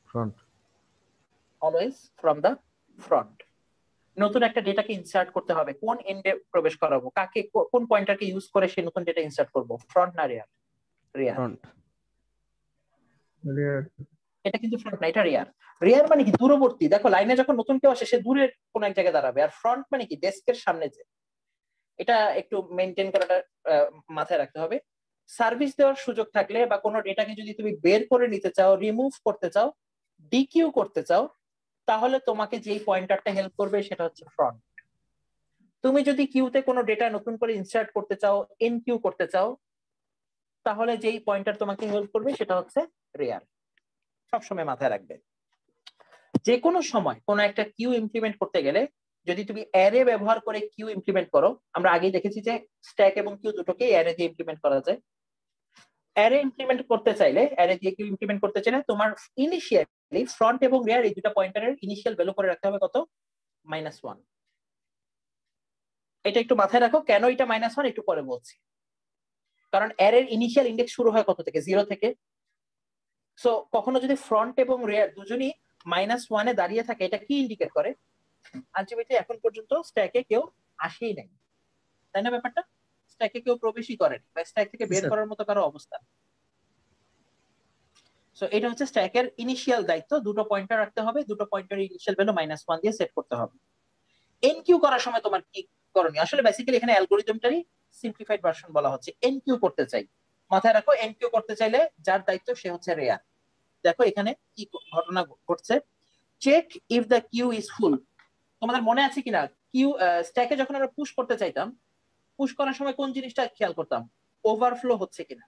Front. Always from the front. নতুন একটা ডেটাকে ইনসার্ট করতে হবে, কোন এন্ডে প্রবেশ করাবো, কাকে কোন পয়েন্টারকে ইউজ করে সেই নতুন ডেটা ইনসার্ট করব, ফ্রন্ট না রেয়ার? রেয়ার। এটা কিন্তু ফ্রন্ট না, এটা রেয়ার। রেয়ার মানে কি? দূরবর্তী। দেখো লাইনে যখন নতুন কেউ আসে সে দূরের কোন এক জায়গায় দাঁড়াবে, আর ফ্রন্ট মানে কি? ডেস্কের সামনে যে। এটা একটু মেনটেন করাটা মাথায় রাখতে হবে। সার্ভিস দেওয়ার সুযোগ থাকলে বা কোনো ডেটাকে যদি তুমি বের করে নিতে চাও, রিমুভ করতে চাও, ডিকিউ করতে চাও, তাহলে তোমাকে যেই পয়েন্টারটা হেল্প করবে সেটা হচ্ছে ফ্রন্ট। তুমি যদি কিউতে কোনো ডেটা নতুন করে ইনসার্ট করতে চাও, এনকিউ করতে চাও, তাহলে যেই পয়েন্টার তোমাকে হেল্প করবে সেটা হচ্ছে রেয়ার। সবসময় মাথায় রাখবে। যে কোনো সময় কোনো একটা কিউ ইমপ্লিমেন্ট করতে গেলে যদি তুমি অ্যারে ব্যবহার করে কিউ ইমপ্লিমেন্ট করো, আমরা আগেই দেখেছি যে স্ট্যাক এবং কিউ দুটোকে অ্যারে দিয়ে ইমপ্লিমেন্ট করা যায়। অ্যারে ইমপ্লিমেন্ট করতে চাইলে, অ্যারে দিয়ে কিউ ইমপ্লিমেন্ট করতে চাইলে তোমার ইনিশিয়ালি ফ্রন্ট এবং রেয়ার এই দুটো পয়েন্টারের ইনিশিয়াল ভ্যালু করে রাখতে হবে কত? -1। এটা একটু মাথায় রাখো। কেন এটা -1 একটু পরে বলছি। কারণ অ্যারের ইনিশিয়াল ইন্ডেক্স শুরু হয় কত থেকে? 0 থেকে। সো কখনো যদি ফ্রন্ট এবং রেয়ার দুজনই -1 দাঁড়িয়ে থাকে, এটা কি ইন্ডিকেট করে? আলটিমেটলি এখন পর্যন্ত স্ট্যাকে কেউ আসেই নাই, তাই না? ব্যাপারটা স্ট্যাকে কেউ প্রবেশই করেনি বা স্ট্যাক থেকে বের করার মতো কারো অবস্থা। সো এটা হচ্ছে স্ট্যাকের ইনিশিয়াল দায়িত্ব। দুটো পয়েন্টার রাখতে হবে, দুটো পয়েন্টারের ইনিশিয়াল ভ্যালু -1 দিয়ে সেট করতে হবে। এনকিউ করার সময় তোমার কি করণীয়? আসলে বেসিক্যালি এখানে অ্যালগরিদমটারই সিম্পলিফাইড ভার্সন বলা হচ্ছে। এনকিউ করতে চাই, মাথায় রাখো, এনকিউ করতে চাইলে যার দায়িত্ব সে হচ্ছে রেয়ার। দেখো এখানে কি ঘটনা ঘটছে। Check if the queue is full. তোমাদের মনে আছে কিনা কিউ স্ট্যাকে যখন আমরা পুশ করতে চাইতাম, পুশ করার সময় কোন জিনিসটা খেয়াল করতাম? ওভারফ্লো হচ্ছে কিনা,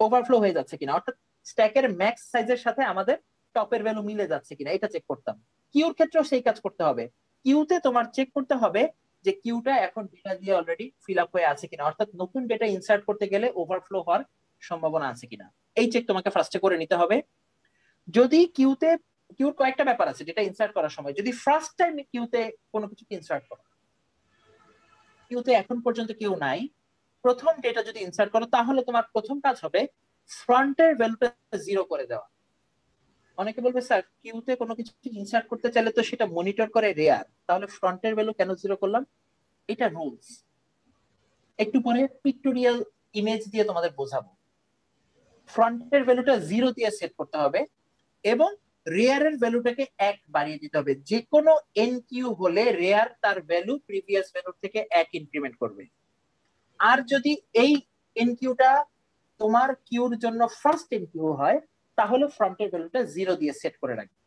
ওভারফ্লো হয়ে যাচ্ছে কিনা, অর্থাৎ স্ট্যাকের ম্যাক্স সাইজের সাথে আমাদের টপের ভ্যালু মিলে যাচ্ছে কিনা, এটা চেক করতাম। কিউর ক্ষেত্রেও সেই কাজ করতে হবে। কিউতে তোমার চেক করতে হবে যে কিউটা এখন ডেটা দিয়ে অলরেডি ফিল আপ হয়ে আছে কিনা, অর্থাৎ নতুন ডেটা ইনসার্ট করতে গেলে ওভারফ্লো হওয়ার সম্ভাবনা আছে কিনা, এই চেক তোমাকে ফার্স্টে করে নিতে হবে। যদি কিউর কয়েকটা ব্যাপার আছে ডেটা ইনসার্ট করার সময়। যদি ফার্স্ট টাইম কিউতে কোনো কিছু ইনসার্ট করো, কিউতে এখন পর্যন্ত কেউ নাই, প্রথম ডেটা যদি ইনসার্ট করো, তাহলে তোমার প্রথম কাজ হবে ফ্রন্টের ভ্যালুটা 0 করে দেওয়া। অনেকে বলবে স্যার কিউতে কোনো কিছু ইনসার্ট করতে চাইলে তো সেটা মনিটর করে রেয়ার, তাহলে ফ্রন্টের ভ্যালু কেন 0 করলাম? এটা রুলস, একটু পরে পিক্টোরিয়াল ইমেজ দিয়ে তোমাদের বোঝাবো। ফ্রন্টের ভ্যালুটা 0 দিয়ে সেট করতে হবে এবং রেয়ারের ভ্যালুটাকে 1 বাড়িয়ে দিতে হবে। যে কোনো এনকিউ হলে রেয়ার তার ভ্যালু প্রিভিয়াস ভ্যালুর থেকে 1 ইনক্রিমেন্ট করবে। আর যদি এই এনকিউটা তোমার কিউর জন্য ফার্স্ট এনকিউ হয়, তাহলে ফ্রন্টের ভ্যালুটা 0 দিয়ে সেট করে রাখবে।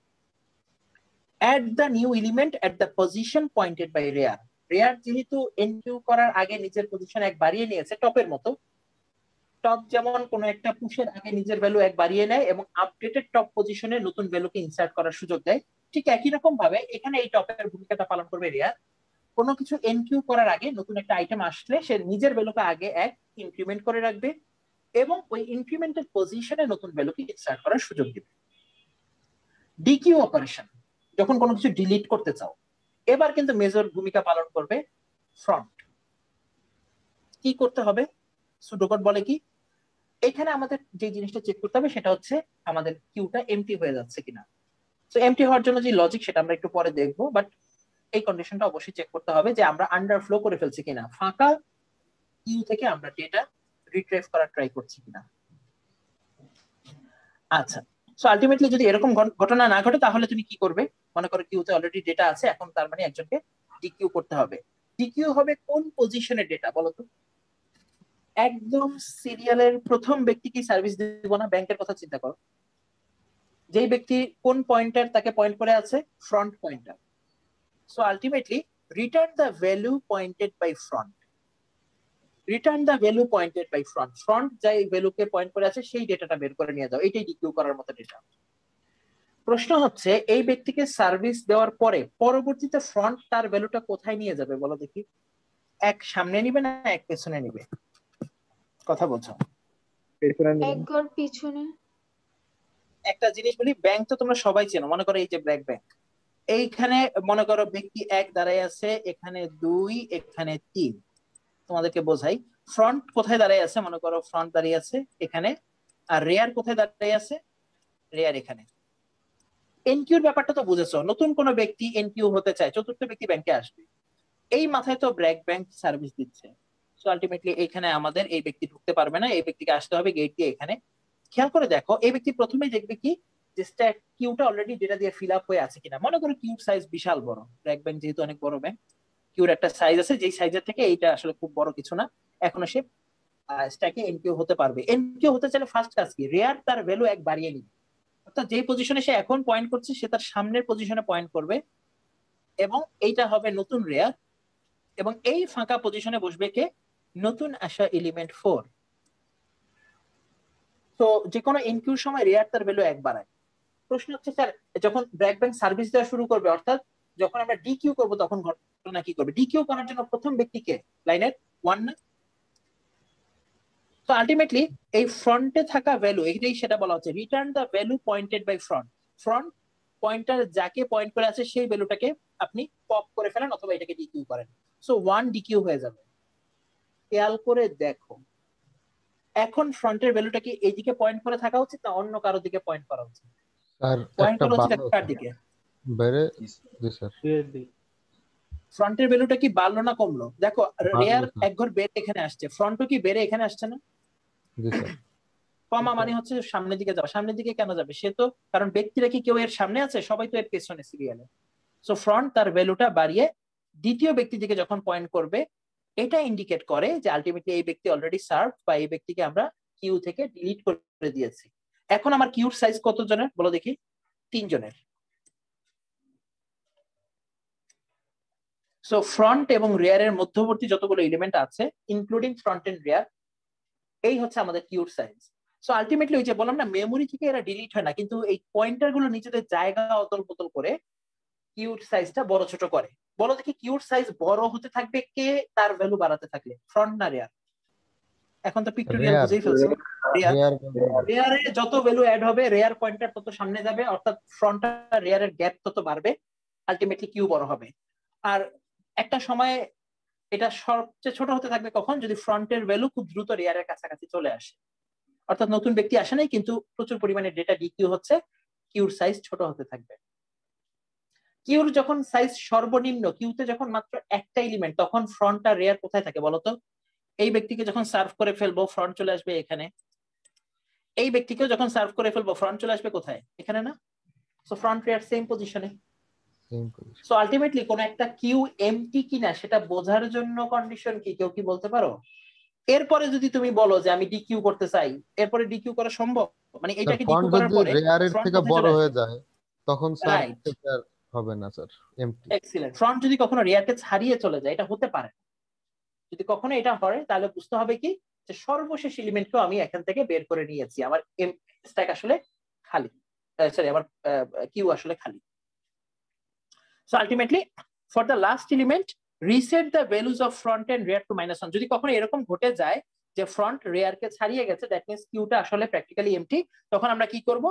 Add the new element at the position pointed by rear. Rear যেহেতু এনকিউ করার আগে নিজের পজিশন 1 বাড়িয়ে নিয়েছে, টপের মতো। টপ যেমন কোন একটা পুশের আগে নিজের ভ্যালু 1 বাড়িয়ে নেয় এবং আপডেটেড টপ পজিশনে নতুন ভ্যালুকে ইনসার্ট করার সুযোগ দেয়, ঠিক একই রকম ভাবে এখানে এই টপের ভূমিকাটা পালন করবে রেয়ার। কোনো কিছু এনকিউ করার আগে নতুন একটা আইটেম আসলে সে নিজের ভ্যালুকে আগে 1 ইনক্রিমেন্ট করে রাখবে এবং ওই ইনক্রিমেন্টেড পজিশনে নতুন ভ্যালুকে ইনসার্ট করার সুযোগ দিবে। ডিকিউ অপারেশন, যখন কোনো কিছু ডিলিট করতে চাও, এবার কিন্তু মেজর ভূমিকা পালন করবে ফ্রন্ট। কি করতে হবে? সুডোকোড বলে কি, এখানে আমাদের যে জিনিসটা চেক করতে হবে সেটা হচ্ছে আমাদের কিউটা এমটি হয়ে যাচ্ছে কিনা। তো এমটি হওয়ার জন্য যে লজিক সেটা আমরা একটু পরে দেখবো, বাট এই কন্ডিশনটা অবশ্যই চেক করতে হবে যে আমরা আন্ডারফ্লো করে ফেলছি কিনা, ফাঁকা কিউ থেকে আমরা ডেটা রিট্রাইভ করার ট্রাই করছি কিনা। আচ্ছা, সো আলটিমেটলি যদি এরকম ঘটনা না ঘটে তাহলে তুমি কি করবে? মনে করো কিউতে অলরেডি ডেটা আছে, এখন তার মানে একজনকে ডিকিউ করতে হবে। ডিকিউ হবে কোন পজিশনের ডেটা বলো তো? একদম সিরিয়ালের প্রথম ব্যক্তিকে সার্ভিস দিব না, ব্যাংকের কথা চিন্তা করো। যেই ব্যক্তি কোন পয়েন্টার তাকে পয়েন্ট করে আছে? Front pointer. So ultimately return the value pointed by front. Return the value pointed by front. Front যাই ভ্যালুকে পয়েন্ট করে আছে সেই ডেটাটা বের করে নিয়ে যাও, এটাই ডিকিউ করার মতো ডেটা। প্রশ্ন হচ্ছে এই ব্যক্তিকে সার্ভিস দেওয়ার পরে পরবর্তীতে ফ্রন্ট তার ভ্যালুটা কোথায় নিয়ে যাবে বলো দেখি? 1 সামনে নিবে না 1 পেছনে নিবে? কথা বলছো? এক ঘর পিছনে। একটা জিনিস বলি, ব্যাংক তো তোমরা সবাই চেনো, মনে করো এই যে ব্র্যাক ব্যাংক, এইখানে মনে করো ব্যক্তি 1 দাঁড়ায় আছে, এখানে 2, এখানে 3। তোমাদেরকে বোঝাই, ফ্রন্ট কোথায় দাঁড়ায় আছে? মনে করো ফ্রন্ট দাঁড়িয়ে আছে এখানে, আর রেয়ার কোথায় দাঁড়িয়ে আছে? রেয়ার এখানে। এনকিউর ব্যাপারটা তো বুঝেছো, নতুন কোনো ব্যক্তি এনকিউ হতে চায়, চতুর্থ ব্যক্তি ব্যাংকে আসবে, এই মাথায় তো ব্র্যাক ব্যাংক সার্ভিস দিচ্ছে। সো আলটিমেটলি এখানে আমাদের এই ব্যক্তি ঢুকতে পারবে না, এই ব্যক্তিকে আসতে হবে গেট দিয়ে এখানে। খেয়াল করে দেখো, এই ব্যক্তি প্রথমে দেখবে কি যে স্ট্যাক কিউটা অলরেডি ডেটা দিয়ে ফিল আপ হয়ে আছে কিনা। মনে করো কিউর সাইজ বিশাল বড়, ব্র্যাক ব্যাংক যেহেতু অনেক বড় ব্যাংক, কিউর একটা সাইজ আছে, যেই সাইজের থেকে এইটা আসলে খুব বড় কিছু না, এখনো সে স্ট্যাকে এনকিউ হতে পারবে। এনকিউ হতে চাইলে ফার্স্ট কাজ কি, রেয়ার তার ভ্যালু 1 বাড়িয়ে নিবে, অর্থাৎ যেই পজিশনে সে এখন পয়েন্ট করছে সে তার সামনের পজিশনে পয়েন্ট করবে, এবং এইটা হবে নতুন রেয়ার, এবং এই ফাঁকা পজিশনে বসবে কে, নতুন আসা এলিমেন্ট 4। তো যে কোনো এনকিউর সময় রেয়ার তার ভ্যালু 1 বাড়ায়। প্রশ্ন হচ্ছে স্যার, যখন ব্র্যাক ব্যাংক সার্ভিস দেওয়া শুরু করবে, অর্থাৎ যখন আমরা ডিকিউ করব তখন ঘটনা কি করবে? ডিকিউ করার জন্য প্রথম ব্যক্তিকে লাইনের 1 না? তো আলটিমেটলি এই ফ্রন্টে থাকা ভ্যালু, এটাই সেটা বলা হচ্ছে return the value pointed by front. Front pointer যাকে পয়েন্ট করে আছে সেই ভ্যালুটাকে আপনি পপ করে ফেলেন অথবা এটাকে ডিকিউ করেন। সো 1 ডিকিউ হয়ে যাবে। খেয়াল করে দেখো, এখন ফ্রন্টের ভ্যালুটা কি এইদিকে পয়েন্ট করে থাকা উচিত না অন্য কারো দিকে পয়েন্ট করা উচিত? স্যার পয়েন্ট একটা করা উচিত ভালো কার দিকে? বাইরে। জি স্যার। ফ্রন্টের ভ্যালুটা কি বাড়লো না কমলো? দেখো রেয়ার বাড়লো স্যার। এক ঘর বেড়ে এখানে আসছে, ফ্রন্টও কি বেড়ে এখানে আসছে না? জি স্যার। কমা মানে হচ্ছে সামনের দিকে যাবে। সামনের দিকে কেন যাবে? সে তো, কারণ ব্যক্তিরা কি কেউ এর সামনে আছে? সবাই তো এর পেছনে সিরিয়ালে। সো ফ্রন্ট তার ভ্যালুটা বাড়িয়ে দ্বিতীয় ব্যক্তির দিকে যখন পয়েন্ট করবে, এটা ইন্ডিকেট করে যে আলটিমেটলি এই ব্যক্তি অলরেডি সার্ভ, বা এই ব্যক্তিকে আমরা কিউ থেকে ডিলিট করে দিয়েছি। এখন আমার কিউর সাইজ কত জনের বলো দেখি? 3 জনের। সো ফ্রন্ট এবং রেয়ারের মধ্যবর্তী যতগুলো এলিমেন্ট আছে ইনক্লুডিং ফ্রন্ট এন্ড রেয়ার, এই হচ্ছে আমাদের কিউর সাইজ। সো আলটিমেটলি ওই যে বললাম না, মেমোরি থেকে এরা ডিলিট হয় না, কিন্তু এই পয়েন্টার গুলো নিজেদের জায়গা অদল বদল করে কিউর সাইজটা বড় ছোট করে। বলো দেখি কিউর সাইজ বড় হতে থাকবে কে তার ভ্যালু বাড়াতে থাকলে, ফ্রন্ট না রেয়ার? এখন তো পিক্টোরিয়াল রেয়ার বুঝেই ফেলছো, রেয়ার। রেয়ার রেয়ারে যত ভ্যালু অ্যাড হবে রেয়ার পয়েন্টার তত সামনে যাবে, অর্থাৎ ফ্রন্ট আর রেয়ারের গ্যাপ তত বাড়বে, আলটিমেটলি কিউ বড় হবে। আর একটা সময় এটা সবচেয়ে ছোট হতে থাকবে কখন? যদি ফ্রন্টের ভ্যালু খুব দ্রুত রেয়ারের কাছাকাছি চলে আসে, অর্থাৎ নতুন ব্যক্তি আসে নাই কিন্তু প্রচুর পরিমাণে ডেটা ডিকিউ হচ্ছে, কিউর সাইজ ছোট হতে থাকবে। কিউর যখন সাইজ সর্বনিম্ন, কিউতে যখন মাত্র একটা এলিমেন্ট, তখন ফ্রন্ট আর রেয়ার কোথায় থাকে বলতো? এই ব্যক্তিকে যখন সার্ভ করে ফেলবো ফ্রন্ট চলে আসবে এখানে, এই ব্যক্তিকেও যখন সার্ভ করে ফেলবো ফ্রন্ট চলে আসবে কোথায়? এখানে না? সো ফ্রন্ট রেয়ার সেম পজিশনে। সো আলটিমেটলি কোন একটা কিউ এমটি কিনা সেটা বোঝার জন্য কন্ডিশন কি কেউ কি বলতে পারো? এরপরে যদি তুমি বলো যে আমি ডিকিউ করতে চাই, এরপরে ডিকিউ করা সম্ভব? মানে এটাকে ফ্রন্ট ডিকিউ করার যদি পরে রেয়ারের ফ্রন্ট থেকে কোথায় বড় চলে হয়ে আসবে? যায় তখন স্যার রাইট, আর হবে না স্যার, এমটি। এক্সিলেন্ট। ফ্রন্ট যদি কখনো রেয়ারকে ছাড়িয়ে চলে যায়, এটা হতে পারে। যদি কখনো এটা হয় তাহলে বুঝতে হবে কি, যে সর্বশেষ এলিমেন্টকেও আমি এখান থেকে বের করে নিয়েছি, আমার স্ট্যাক আসলে খালি, সরি আমার কিউ আসলে খালি। So ultimately for the last element reset the values of front and rear to -1। যদি কখনো এরকম ঘটে যায় যে ফ্রন্ট রেয়ারকে ছাড়িয়ে গেছে, দ্যাট মিন্স কিউটা আসলে প্র্যাকটিক্যালি এমটি, তখন আমরা কি করব?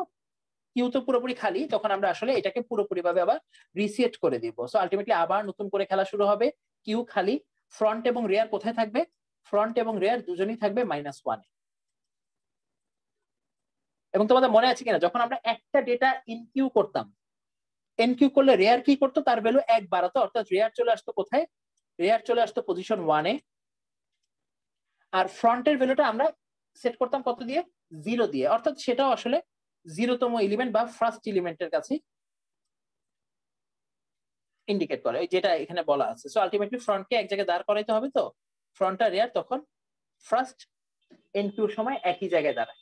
কিউ তো পুরোপুরি খালি, তখন আমরা আসলে এটাকে পুরোপুরি ভাবে আবার রিসেট করে দিব। সো আলটিমেটলি আবার নতুন করে খেলা শুরু হবে, কিউ খালি, ফ্রন্ট এবং রেয়ার কোথায় থাকবে? ফ্রন্ট এবং রেয়ার দুজনেই থাকবে -1 এ। এবং তোমাদের মনে আছে কিনা, যখন আমরা একটা ডেটা ইনকিউ করতাম, এনকিউ করলে রেয়ার কি করতো? তার ভ্যালু 1 বাড়াতো, অর্থাৎ রেয়ার চলে আসতো কোথায়? রেয়ার চলে আসতো পজিশন 1 এ। আর ফ্রন্টের ভ্যালুটা আমরা সেট করতাম কত দিয়ে? 0 দিয়ে, অর্থাৎ সেটাও আসলে 0তম এলিমেন্ট বা ফার্স্ট এলিমেন্টের কাছে ইন্ডিকেট করে, যেটা এখানে বলা আছে। সো আলটিমেটলি ফ্রন্টকে এক জায়গায় দাঁড় করাইতে হবে, তো ফ্রন্ট আর রেয়ার তখন ফার্স্ট এনকিউর সময় একই জায়গায় দাঁড়ায়।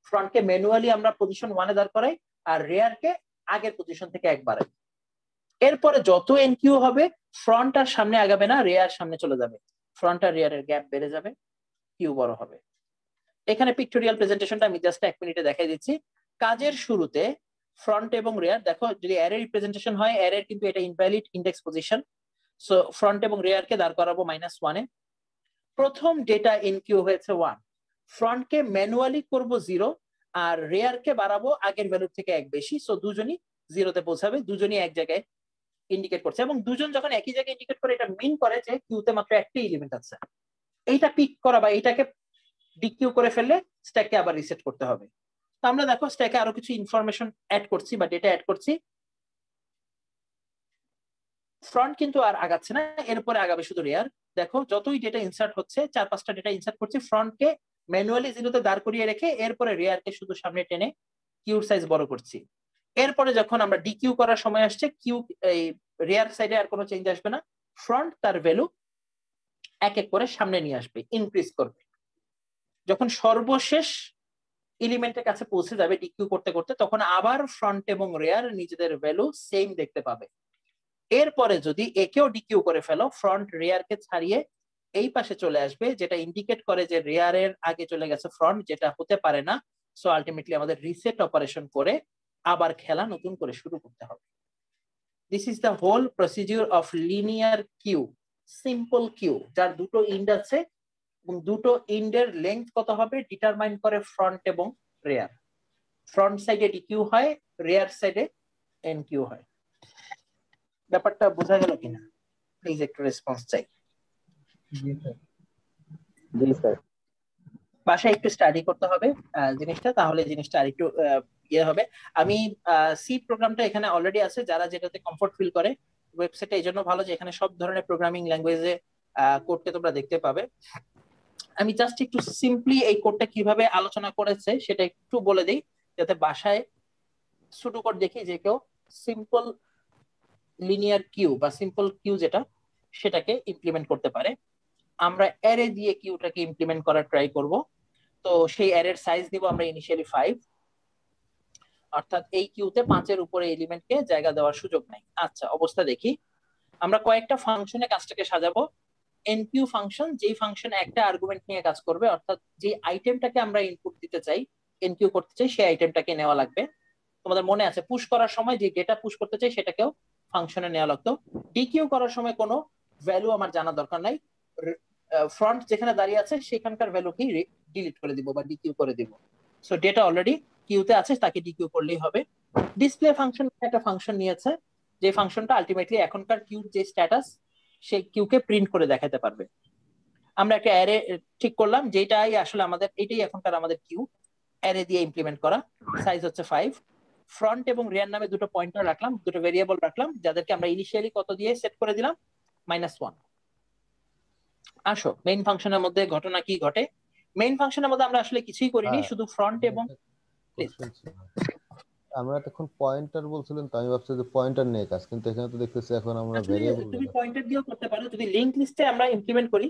ফ্রন্টকে ম্যানুয়ালি আমরা পজিশন 1 এ দাঁড় করাই, আর রেয়ারকে আগের পজিশন থেকে 1 বাড়াই। এরপরে যত এনকিউ হবে ফ্রন্ট আর সামনে আগাবে না, রেয়ার সামনে চলে যাবে, ফ্রন্ট আর রেয়ারের গ্যাপ বেড়ে যাবে, কিউ বড় হবে। এখানে পিক্টোরিয়াল প্রেজেন্টেশনটা আমি জাস্ট 1 মিনিটে দেখাই দিচ্ছি। কাজের শুরুতে ফ্রন্ট এবং রেয়ার, দেখো যদি অ্যারে রিপ্রেজেন্টেশন হয়, অ্যারের কিন্তু এটা invalid index position. So front এবং রেয়ারকে দাঁড় করাবো -1 এ। প্রথম ডেটা ইনকিউ হয়েছে 1, ফ্রন্টকে ম্যানুয়ালি করব 0, আর রেয়ারকে বাড়াবো আগের ভ্যালুর থেকে 1 বেশি। সো দুজনই 0তে পৌঁছাবে, দুজনই এক জায়গায় ইন্ডিকেট করছে, এবং দুজন যখন একই জায়গায় ইন্ডিকেট করে এটা মিন করে যে কিউতে মাত্র একটাই এলিমেন্ট আছে। এইটা পিক করা বা এইটাকে ডিকিউ করে ফেললে স্ট্যাককে আবার রিসেট করতে হবে। তো আমরা দেখো স্ট্যাকে আরো কিছু ইনফরমেশন অ্যাড করছি বা ডেটা অ্যাড করছি। ফ্রন্ট কিন্তু আর আগাচ্ছে না, এরপরে আগাবে শুধু রেয়ার। দেখো যতই ডেটা ইনসার্ট হচ্ছে, 4-5টা ডেটা ইনসার্ট করছি, ফ্রন্টকে ম্যানুয়ালি 0তে দাঁড় করিয়ে রেখে এরপরে রেয়ারকে শুধু সামনে টেনে কিউর সাইজ বড় করছি। এরপরে যখন আমরা ডিকিউ করার সময় আসছে, কিউ এই রেয়ার সাইডে আর কোনো চেঞ্জ আসবে না, ফ্রন্ট তার ভ্যালু এক এক করে সামনে নিয়ে আসবে, ইনক্রিজ করবে। যখন সর্বশেষ এলিমেন্টের কাছে পৌঁছে যাবে ডিকিউ করতে করতে, তখন আবার ফ্রন্ট এবং রেয়ার নিজেদের ভ্যালু সেম দেখতে পাবে। এরপরে যদি একেও ডিকিউ করে ফেলো, ফ্রন্ট রেয়ারকে ছাড়িয়ে এই পাশে চলে আসবে, যেটা ইন্ডিকেট করে যে রেয়ারের আগে চলে গেছে ফ্রন্ট, যেটা হতে পারে না। সো আলটিমেটলি আমাদের রিসেট অপারেশন করে আবার খেলা নতুন করে শুরু করতে হবে। This is the whole procedure of linear queue, simple queue, যার দুটো ইন্ড আছে এবং দুটো ইন্ডের লেন্থ কত হবে ডিটারমাইন করে ফ্রন্ট এবং রেয়ার। ফ্রন্ট সাইডে ডিকিউ হয়, রেয়ার সাইডে এনকিউ হয়। ব্যাপারটা বোঝা গেল কিনা? প্লিজ একটু রেসপন্স চাই। জি স্যার। বাসায় একটু স্টাডি করতে হবে জিনিসটা, তাহলে জিনিসটা আরেকটু ইয়ে হবে। আমি সি প্রোগ্রামটা এখানে অলরেডি আছে, যারা যেটাতে কমফোর্ট ফিল করে। ওয়েবসাইটটা এই জন্য ভালো যে এখানে সব ধরনের প্রোগ্রামিং ল্যাঙ্গুয়েজে কোডকে তোমরা দেখতে পাবে। আমি জাস্ট একটু সিম্পলি এই কোডটা কিভাবে আলোচনা করেছে সেটা একটু বলে দিই, যাতে বাসায় সুডো কোড দেখি যে কেউ সিম্পল লিনিয়ার কিউ বা সিম্পল কিউ যেটা, সেটাকে ইমপ্লিমেন্ট করতে পারে। আমরা অ্যারে দিয়ে কিউটাকে ইমপ্লিমেন্ট করার ট্রাই করব। তো সেই অ্যারের সাইজ দিব আমরা ইনিশিয়ালি 5, অর্থাৎ এই কিউতে 5-এর উপরে এলিমেন্টকে জায়গা দেওয়ার সুযোগ নাই। আচ্ছা, অবস্থা দেখি। আমরা কয়েকটা ফাংশনে কাজটাকে সাজাবো। এনকিউ ফাংশন, যেই ফাংশন একটা আর্গুমেন্ট নিয়ে কাজ করবে, অর্থাৎ যে আইটেমটাকে আমরা ইনপুট দিতে চাই, এনকিউ করতে চাই, সেই আইটেমটাকে নেওয়া লাগবে। তোমাদের মনে আছে পুশ করার সময় যে ডেটা পুশ করতে চাই সেটাকেও ফাংশনে নেওয়া লাগতো। ডিকিউ করার সময় কোনো ভ্যালু আমার জানা দরকার নাই, ফ্রন্ট যেখানে দাঁড়িয়ে আছে সেখানকার ভ্যালুকেই ডিলিট করে দিব বা ডিকিউ করে দিব। সো ডেটা অলরেডি কিউতে আছে, তাকে ডিকিউ করলেই হবে। ডিসপ্লে ফাংশন একটা ফাংশন নিয়েছে, যে ফাংশনটা আলটিমেটলি এখনকার কিউর যে স্ট্যাটাস সেই কিউকে প্রিন্ট করে দেখাতে পারবে। আমরা একটা অ্যারে ঠিক করলাম, যেটাই আসলে আমাদের, এটাই এখনকার আমাদের কিউ, অ্যারে দিয়ে ইমপ্লিমেন্ট করা। সাইজ হচ্ছে 5। ফ্রন্ট এবং রিয়ার নামে দুটো পয়েন্টার রাখলাম, দুটো ভেরিয়েবল রাখলাম, যাদেরকে আমরা ইনিশিয়ালি কত দিয়ে সেট করে দিলাম, -1। আসো মেইন ফাংশনের মধ্যে ঘটনা কি ঘটে। মেইন ফাংশনের মধ্যে আমরা আসলে কিছুই করিনি, শুধু ফ্রন্ট এবং আমরা এতক্ষণ পয়েন্টার বলছিলেন, তো আমি ভাবছি যে পয়েন্টার নিয়ে কাজ, কিন্তু এখানে তো দেখতেছি এখন আমরা ভেরিয়েবল। তুমি পয়েন্টার দিয়েও করতে পারো, যদি লিংক লিস্টে আমরা ইমপ্লিমেন্ট করি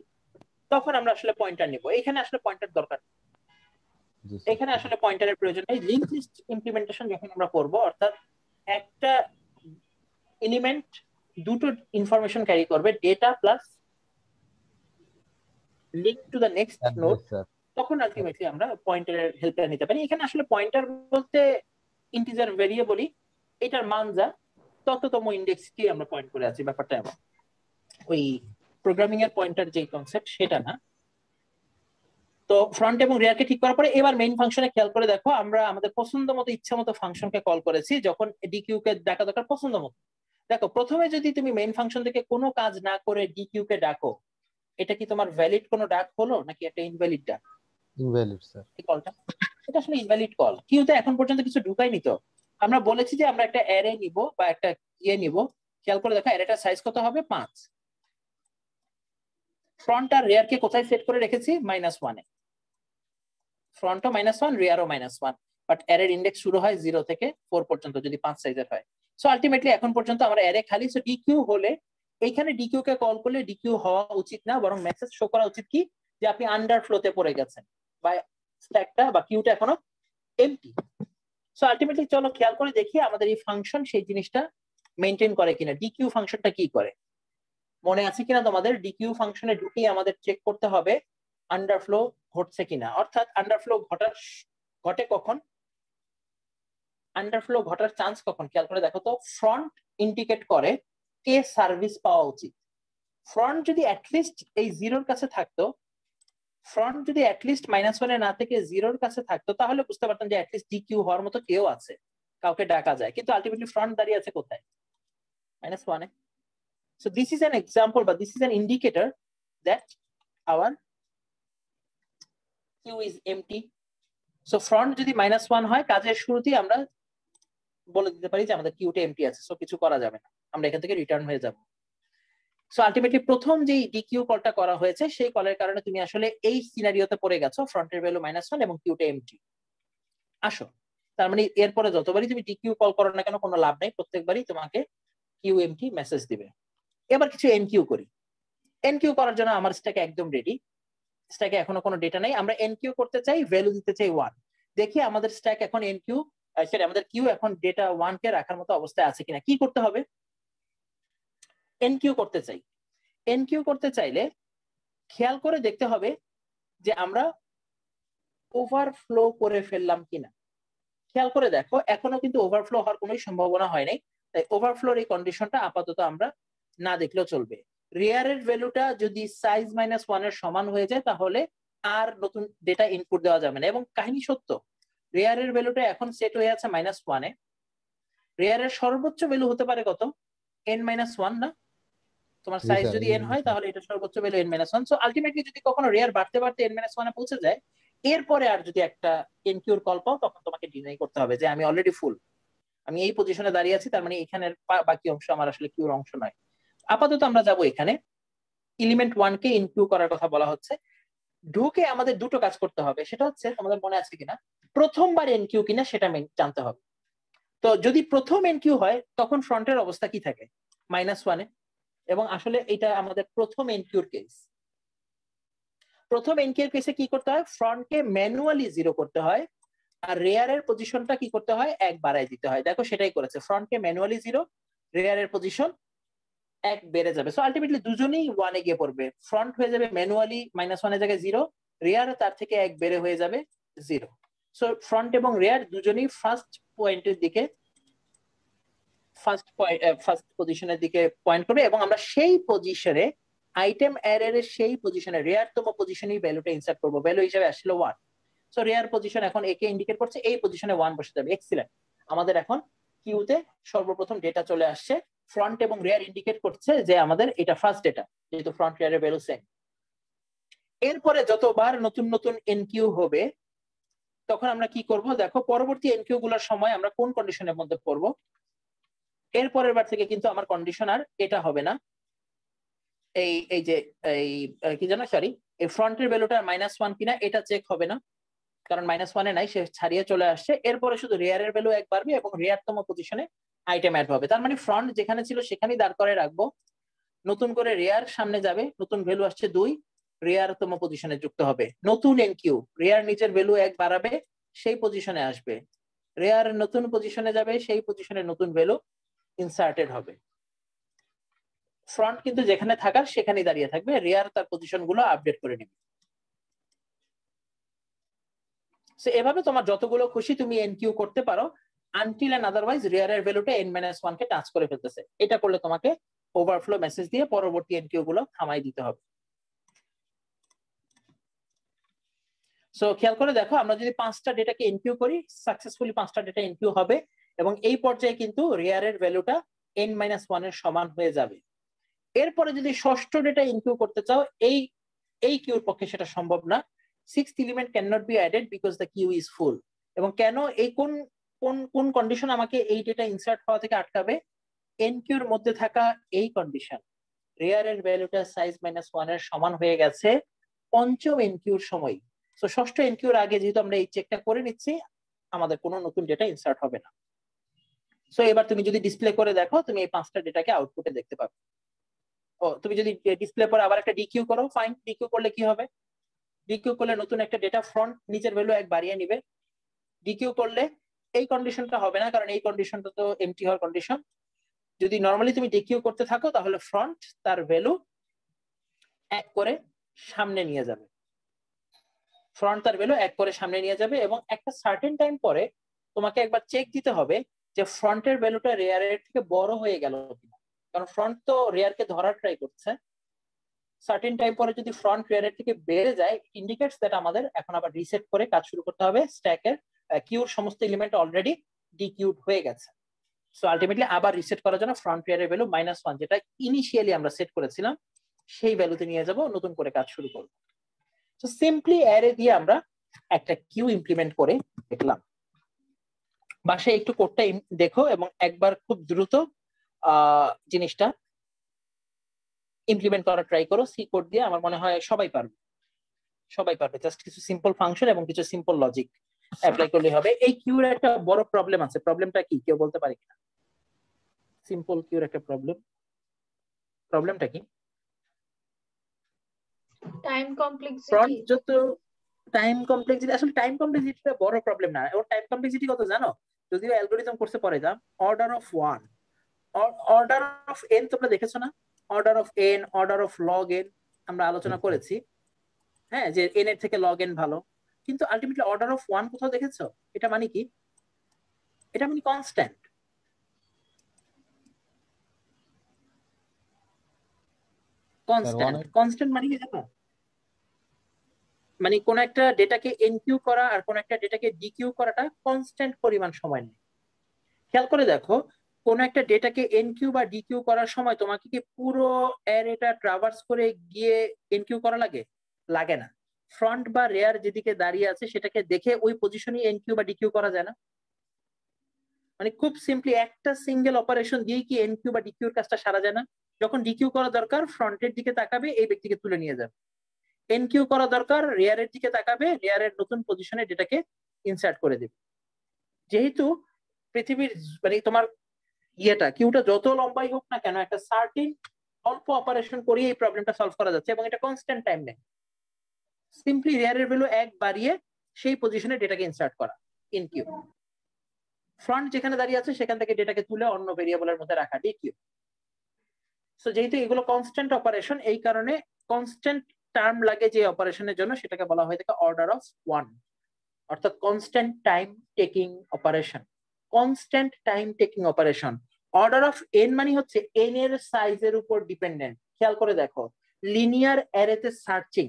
তখন আমরা আসলে পয়েন্টার নিব। এখানে আসলে পয়েন্টার দরকার, এখানে আসলে পয়েন্টারের প্রয়োজন নেই। লিংক লিস্ট ইমপ্লিমেন্টেশন যখন আমরা করব, অর্থাৎ একটা এলিমেন্ট দুটো ইনফরমেশন ক্যারি করবে, data plus link to the next node, তখন আলটিমেটলি আমরা পয়েন্টারের হেল্পটা নিতে পারি। এখানে আসলে পয়েন্টার বলতে ইন্টিজার ভেরিয়েবলই, এটার মান যা তততম ইন্ডেক্সকে আমরা পয়েন্ট করে আছি, ব্যাপারটা এমন। ওই প্রোগ্রামিং এর পয়েন্টার যে কনসেপ্ট সেটা না। তো ফ্রন্ট এবং রিয়ারকে ঠিক করার পরে এবার মেইন ফাংশনে খেয়াল করে দেখো, আমরা আমাদের পছন্দ মতো ইচ্ছা মতো ফাংশনকে কল করেছি। যখন ডিকিউ কে ডাকা দরকার পছন্দ মতো, দেখো প্রথমে যদি তুমি মেইন ফাংশন থেকে কোনো কাজ না করে ডিকিউ কে ডাকো, এটা কি তোমার ভ্যালিড কোনো ডাক হলো নাকি একটা ইনভ্যালিড ডাক? Invalid sir. এই কলটা, এটা আসলে ইনভ্যালিড কল। কিউতে এখন পর্যন্ত কিছু ঢুকাইনি তো। আমরা বলেছি যে আমরা একটা অ্যারে নিব বা একটা নিব। খেয়াল করে দেখো অ্যারেটার সাইজ কত হবে, 5। ফ্রন্ট আর রেয়ার কে কোথায় সেট করে রেখেছি, -1 এ। ফ্রন্টও -1, রেয়ারও -1, বাট অ্যারের ইন্ডেক্স শুরু হয় 0 থেকে 4 পর্যন্ত যদি 5 সাইজের হয়। সো আলটিমেটলি এখন পর্যন্ত আমরা অ্যারে খালি। সো ডিকিউ হলে এইখানে ডিকিউ কে কল করলে ডিকিউ হওয়া উচিত না, বরং মেসেজ শো করা উচিত কি, যে আপনি আন্ডারফ্লোতে পড়ে গেছেন বা স্ট্যাকটা বা কিউটা এখনো এমটি। সো আলটিমেটলি চলো খেয়াল করে দেখি আমাদের এই ফাংশন সেই জিনিসটা মেইনটেইন করে কিনা। ডিকিউ ফাংশনটা কি করে মনে আছে কিনা তোমাদের? ডিকিউ ফাংশনে ঢুকে আমাদের চেক করতে হবে আন্ডারফ্লো ঘটছে কিনা। অর্থাৎ আন্ডারফ্লো ঘটে কখন, আন্ডারফ্লো ঘটার চান্স কখন, খেয়াল করে দেখো তো। ফ্রন্ট ইন্ডিকেট করে কে সার্ভিস পাওয়া উচিত। ফ্রন্ট যদি অ্যাটলিস্ট এই 0-র কাছে থাকতো, ফ্রন্ট যদি অ্যাটলিস্ট -1 এ না থেকে 0-র কাছে থাকতো, তাহলে বুঝতে পারতাম যে অ্যাটলিস্ট ডিকিউ হওয়ার মতো কেউ আছে, কাউকে ডাকা যায়। কিন্তু আলটিমেটলি ফ্রন্ট দাঁড়িয়ে আছে কোথায়, -1 এ। So this is an example, but this is an indicator that our queue is empty. So front যদি -1 হয়, কাজের শুরুতেই আমরা বলে দিতে পারি যে আমাদের কিউটা এমটি আছে, সো কিছু করা যাবে না, আমরা এখান থেকে রিটার্ন হয়ে যাব। সো আলটিমেটলি প্রথম যে ডিকিউ কলটা করা হয়েছে সেই কলের কারণে তুমি আসলে এই সিনারিওতে পড়ে গেছো, ফ্রন্টের ভ্যালু -1 এবং কিউটা এমটি। আসো, তার মানে এরপরে যতবারই তুমি ডিকিউ কল করো না কেন কোনো লাভ নাই, প্রত্যেকবারই তোমাকে কিউ এমটি মেসেজ দিবে। এবার কিছু এনকিউ করি। এনকিউ করার জন্য আমার স্ট্যাক একদম রেডি, স্ট্যাকে এখনো কোনো ডেটা নেই, আমরা এনকিউ করতে চাই, ভ্যালু দিতে চাই 1। দেখি আমাদের স্ট্যাক এখন এনকিউ সরি আমাদের কিউ এখন ডেটা 1 কে রাখার মতো অবস্থায় আছে কিনা। কি করতে হবে? এনকিউ করতে চাই। এনকিউ করতে চাইলে খেয়াল করে দেখতে হবে যে আমরা ওভারফ্লো করে ফেললাম কিনা। খেয়াল করে দেখো এখনো কিন্তু ওভারফ্লো হওয়ার কোনো সম্ভাবনা হয় নাই, তাই ওভারফ্লোর এই কন্ডিশনটা আপাতত আমরা না দেখলেও চলবে। রেয়ারের ভ্যালুটা যদি সাইজ -1 এর সমান হয়ে যায় তাহলে আর নতুন ডেটা ইনপুট দেওয়া যাবে না। এবং কাহিনী সত্য, রেয়ারের ভ্যালুটা এখন সেট হয়ে আছে -1 এ। রেয়ারের সর্বোচ্চ ভ্যালু হতে পারে কত? n-1 না? তোমার জি সাইজ স্যার, যদি n হয় তাহলে এটা সর্বোচ্চ ভ্যালু n-1। সো আলটিমেটলি যদি কখনো রেয়ার বাড়তে বাড়তে n-1 এ পৌঁছে যায়, এরপরে আর যদি একটা এনকিউর কল পাও তখন তোমাকে ডিনাই করতে হবে যে আমি অলরেডি ফুল, আমি এই পজিশনে দাঁড়িয়ে আছি, তার মানে এখানের বাকি অংশ আমার আসলে কিউর অংশ নয়। আপাতত আমরা যাব এখানে এলিমেন্ট 1 কে ইনকিউ করার কথা বলা হচ্ছে। ঢুকে আমাদের দুটো কাজ করতে হবে, সেটা হচ্ছে তোমাদের মনে আছে কিনা প্রথমবার এনকিউ কিনা সেটা জানতে হবে। তো যদি প্রথম এনকিউ হয় তখন ফ্রন্টের অবস্থা কি থাকে? -1 এ। এবং আসলে এটা আমাদের প্রথম এনকিউর কেস। প্রথম এনকিউর কেসে কি করতে হয়? ফ্রন্টকে ম্যানুয়ালি 0 করতে হয়, আর রেয়ারের পজিশনটা কি করতে হয়? 1 বাড়ায় দিতে হয়। দেখো সেটাই করেছে, ফ্রন্টকে ম্যানুয়ালি 0, রেয়ারের পজিশন 1 বেড়ে যাবে। সো আলটিমেটলি দুজনেই 1 এ গিয়ে পড়বে। ফ্রন্ট হয়ে যাবে ম্যানুয়ালি -1 এর জায়গায় 0, রেয়ার তার থেকে 1 বেড়ে হয়ে যাবে 0। সো ফ্রন্ট এবং রেয়ার দুজনেই ফার্স্ট পয়েন্টের দিকে, ফার্স্ট পজিশনের দিকে পয়েন্ট করবে, এবং আমরা সেই পজিশনে আইটেম অ্যারের সেই পজিশনে রেয়ারতম পজিশনেই ভ্যালুটা ইনসার্ট করব। ভ্যালু হিসেবে আসলে 1। সো রেয়ার পজিশন এখন একে ইন্ডিকেট করছে, এই পজিশনে 1 বসে যাবে। এক্সিলেন্ট, আমাদের এখন কিউতে সর্বপ্রথম ডেটা চলে আসছে। ফ্রন্ট এবং রেয়ার ইন্ডিকেট করছে যে আমাদের এটা ফার্স্ট ডেটা, যেহেতু ফ্রন্ট রেয়ারের ভ্যালু সেম। এরপরে যতবার নতুন নতুন এনকিউ হবে তখন আমরা কি করব? দেখো পরবর্তী এনকিউ গুলোর সময় আমরা কোন কন্ডিশনের মধ্যে পড়ব। এর পরের বার থেকে কিন্তু আমার কন্ডিশন আর এটা হবে না, এই যে এই কি জানো সরি এই ফ্রন্টের ভ্যালুটা -1 কিনা এটা চেক হবে না, কারণ -1 এ নাই, সে ছাড়িয়ে চলে আসছে। এরপরে শুধু রেয়ারের ভ্যালু 1 বাড়বে এবং রেয়ারতম পজিশনে আইটেম অ্যাড হবে। তার মানে ফ্রন্ট যেখানে ছিল সেখানেই দাঁড় করে রাখবো, নতুন করে রেয়ার সামনে যাবে, নতুন ভ্যালু আসছে 2, রেয়ারতম পজিশনে যুক্ত হবে। নতুন এনকিউ, রেয়ার নিচের ভ্যালু 1 বাড়াবে, সেই পজিশনে আসবে, রেয়ার নতুন পজিশনে যাবে, সেই পজিশনে নতুন ভ্যালু ইনসার্টেড হবে। ফ্রন্ট কিন্তু যেখানে থাকার সেখানেই দাঁড়িয়ে থাকবে, রেয়ার তার পজিশন গুলো আপডেট করে নেবে। এভাবে তোমার যতগুলো খুশি তুমি এনকিউ করতে পারো, আনটিল এন্ড আদারওয়াইজ রেয়ারের ভ্যালুটা n-1 কে টাচ করে ফেলতেছে। এটা করলে তোমাকে ওভারফ্লো মেসেজ দিয়ে পরবর্তী এনকিউ গুলো থামাই দিতে হবে। সো খেয়াল করে দেখো, আমরা যদি 5টা ডেটাকে এনকিউ করি, সাকসেসফুলি 5টা ডেটা এনকিউ হবে, এবং এই পর্যায়ে কিন্তু রেয়ারের ভ্যালুটা n-1 এর সমান হয়ে যাবে। এরপরে যদি ষষ্ঠ ডেটা এনকিউ করতে চাও, এই কিউর পক্ষে সেটা সম্ভব না। 6th element cannot be added because the queue is full। এবং কেন, এই কোন কোন কোন কন্ডিশন আমাকে এই ডেটা ইনসার্ট হওয়া থেকে আটকাবে? এনকিউর মধ্যে থাকা এই কন্ডিশন, রেয়ারের ভ্যালুটা সাইজ -1 এর সমান হয়ে গেছে পঞ্চম এনকিউর সময়। তো ষষ্ঠ এনকিউর আগে যেহেতু আমরা এই চেকটা করে নিচ্ছি, আমাদের কোনো নতুন ডেটা ইনসার্ট হবে না। সো এবার তুমি যদি ডিসপ্লে করে দেখো, তুমি এই 5টা ডেটাকে আউটপুটে দেখতে পাবে। ও তুমি যদি ডিসপ্লে পরে আবার একটা ডিকিউ করো, ফাইন। ডিকিউ করলে কি হবে? ডিকিউ করলে নতুন একটা ডেটা ফ্রন্ট নিচের ভ্যালু 1 বাড়িয়ে নিবে। ডিকিউ করলে এই কন্ডিশনটা হবে না, কারণ এই কন্ডিশনটা তো এমটি হওয়ার কন্ডিশন। যদি নরমালি তুমি ডিকিউ করতে থাকো তাহলে ফ্রন্ট তার ভ্যালু 1 করে সামনে নিয়ে যাবে, ফ্রন্ট তার ভ্যালু 1 করে সামনে নিয়ে যাবে। এবং একটা সার্টেন টাইম পরে তোমাকে একবার চেক দিতে হবে যে ফ্রন্টের ভ্যালুটা রেয়ারের থেকে বড় হয়ে গেল কিনা, কারণ ফ্রন্ট তো রেয়ারকে ধরার ট্রাই করছে। সার্টেন টাইম পরে যদি ফ্রন্ট রেয়ারের থেকে বেড়ে যায়, ইন্ডিকেটস দ্যাট আমাদের এখন আবার রিসেট করে কাজ শুরু করতে হবে। স্ট্যাকের কিউর সমস্ত এলিমেন্ট অলরেডি ডিকিউড হয়ে গেছে। সো আলটিমেটলি আবার রিসেট করার জন্য ফ্রন্ট রেয়ারের ভ্যালু -1 যেটা ইনিশিয়ালি আমরা সেট করেছিলাম সেই ভ্যালুতে নিয়ে যাব, নতুন করে কাজ শুরু করব। সো সিম্পলি অ্যারে দিয়ে আমরা একটা কিউ ইমপ্লিমেন্ট করে দেখলাম। বাসায় একটু কোডটা দেখো এবং একবার খুব দ্রুত জিনিসটা ইমপ্লিমেন্ট করার ট্রাই করো। সি কোড দিয়ে আমার মনে হয় সবাই পারবে। জাস্ট কিছু সিম্পল ফাংশন এবং কিছু সিম্পল লজিক অ্যাপ্লাই করলে হবে। এই কিউর একটা বড় প্রবলেম আছে। প্রবলেমটা কি কেউ বলতে পারে কিনা? সিম্পল কিউর একটা প্রবলেম প্রবলেমটা কি? Time front complexity. যত টাইম কমপ্লেক্সিটি, আসলে টাইম কমপ্লেক্সিটিটা বড় প্রবলেম না। ওর টাইম কমপ্লেক্সিটি কত জানো? যদিও অ্যালগরিদম কোর্সে পড়ে যাও, order of 1, order of n তোমরা দেখেছো না? Order of n, order of log n আমরা আলোচনা করেছি, হ্যাঁ, যে n এর থেকে log n ভালো। কিন্তু আলটিমেটলি অর্ডার অফ 1 কোথাও দেখেছো? এটা মানে কি? এটা মানে কনস্ট্যান্ট। কনস্ট্যান্ট মানে কি জানো? মানে কোন একটা ডেটাকে এনকিউ করা আর কোন একটা ডেটাকে ডিকিউ করাটা কনস্ট্যান্ট পরিমাণ সময় নেয়। খেয়াল করে দেখো, কোন একটা ডেটাকে এনকিউ বা ডিকিউ করার সময় তোমাকে কি পুরো অ্যারেটা ট্রাভার্স করে গিয়ে এনকিউ করা লাগে? লাগে না। ফ্রন্ট বা রেয়ার যেদিকে দাঁড়িয়ে আছে সেটাকে দেখে ওই পজিশনে এনকিউ বা ডিকিউ করা যায় না? মানে খুব সিম্পলি একটা সিঙ্গেল অপারেশন দিয়ে কি এনকিউ বা ডিকিউর কাজটা সারা যায় না? যখন ডিকিউ করা দরকার ফ্রন্টের দিকে তাকাবে, এই ব্যক্তিকে তুলে নিয়ে যাবে। এনকিউ করা দরকার রেয়ারের দিকে তাকাবে, রেয়ারের নতুন পজিশনে ডেটাকে ইনসার্ট করে দেবে। যেহেতু পৃথিবীর মানে তোমার কিউটা যত লম্বাই হোক না কেন, একটা সার্টিন অল্প অপারেশন করে এই প্রবলেমটা সলভ করা যাচ্ছে এবং এটা কনস্ট্যান্ট টাইম নেয়। সিম্পলি রেয়ারের ভ্যালু 1 বাড়িয়ে সেই পজিশনে ডেটাকে ইনসার্ট করা ইন কিউ। ফ্রন্ট যেখানে দাঁড়িয়ে আছে সেখান থেকে ডেটাকে তুলে অন্য ভেরিয়েবলের মধ্যে রাখা ডি কিউ। সো যেহেতু এগুলো কনস্ট্যান্ট অপারেশন, এই কারণে কনস্ট্যান্ট টার্ম লাগে যে অপারেশনের জন্য সেটাকে বলা হয় থাকে অর্ডার অফ 1, অর্থাৎ constant time taking operation. Constant time taking operation. Order of n মানে হচ্ছে n এর সাইজের উপর ডিপেন্ডেন্ট। খেয়াল করে দেখো, লিনিয়ার অ্যারেতে সার্চিং,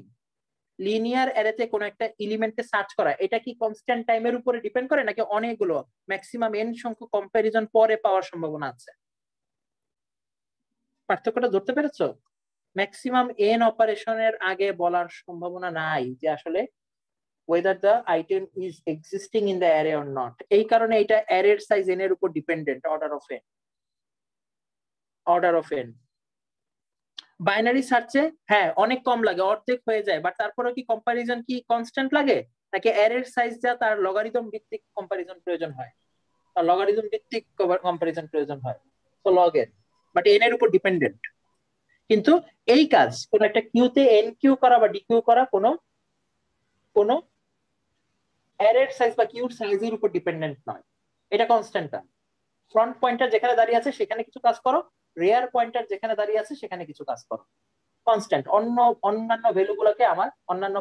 লিনিয়ার অ্যারেতে কোন একটা এলিমেন্টকে সার্চ করা, এটা কি কনস্ট্যান্ট টাইমের উপরে ডিপেন্ড করে নাকি অনেকগুলো ম্যাক্সিমাম n সংখ্যক কম্প্যারিজন পরে পাওয়ার সম্ভাবনা আছে? পার্থক্যটা ধরতে পেরেছো? ম্যাক্সিমাম n অপারেশনের আগে বলার সম্ভাবনা নাই যে আসলে whether the item is existing in the array or not. এই কারণে এটা অ্যারের সাইজ n এর উপর dependent, order of n। Order of n binary সার্চে হ্যাঁ অনেক কম লাগে, অর্ধেক হয়ে যায়, বাট তারপরে কি কম্পারিজন কি কনস্ট্যান্ট লাগে নাকি অ্যারের সাইজ যা তার লগারিদম ভিত্তিক কম্পারিজন প্রয়োজন হয়? তার লগারিদম ভিত্তিক কম্পারিজন প্রয়োজন হয়, তো লগ n, বাট n এর উপর ডিপেন্ডেন্ট। কিন্তু এই কাজ কোন একটা কিউতে এন কিউ করা বা ডিকিউ করা কোনো অ্যারের সাইজ বা কিউর সাইজের উপর ডিপেন্ডেন্ট নয়, এটা কনস্ট্যান্ট টার্ম। ফ্রন্ট পয়েন্টার যেখানে দাঁড়িয়ে আছে সেখানে কিছু কাজ করো, রেয়ার পয়েন্টার যেখানে দাঁড়িয়ে আছে সেখানে কিছু কাজ করো, কনস্ট্যান্ট। অন্যান্য ভ্যালু গুলোকে আমার, অন্যান্য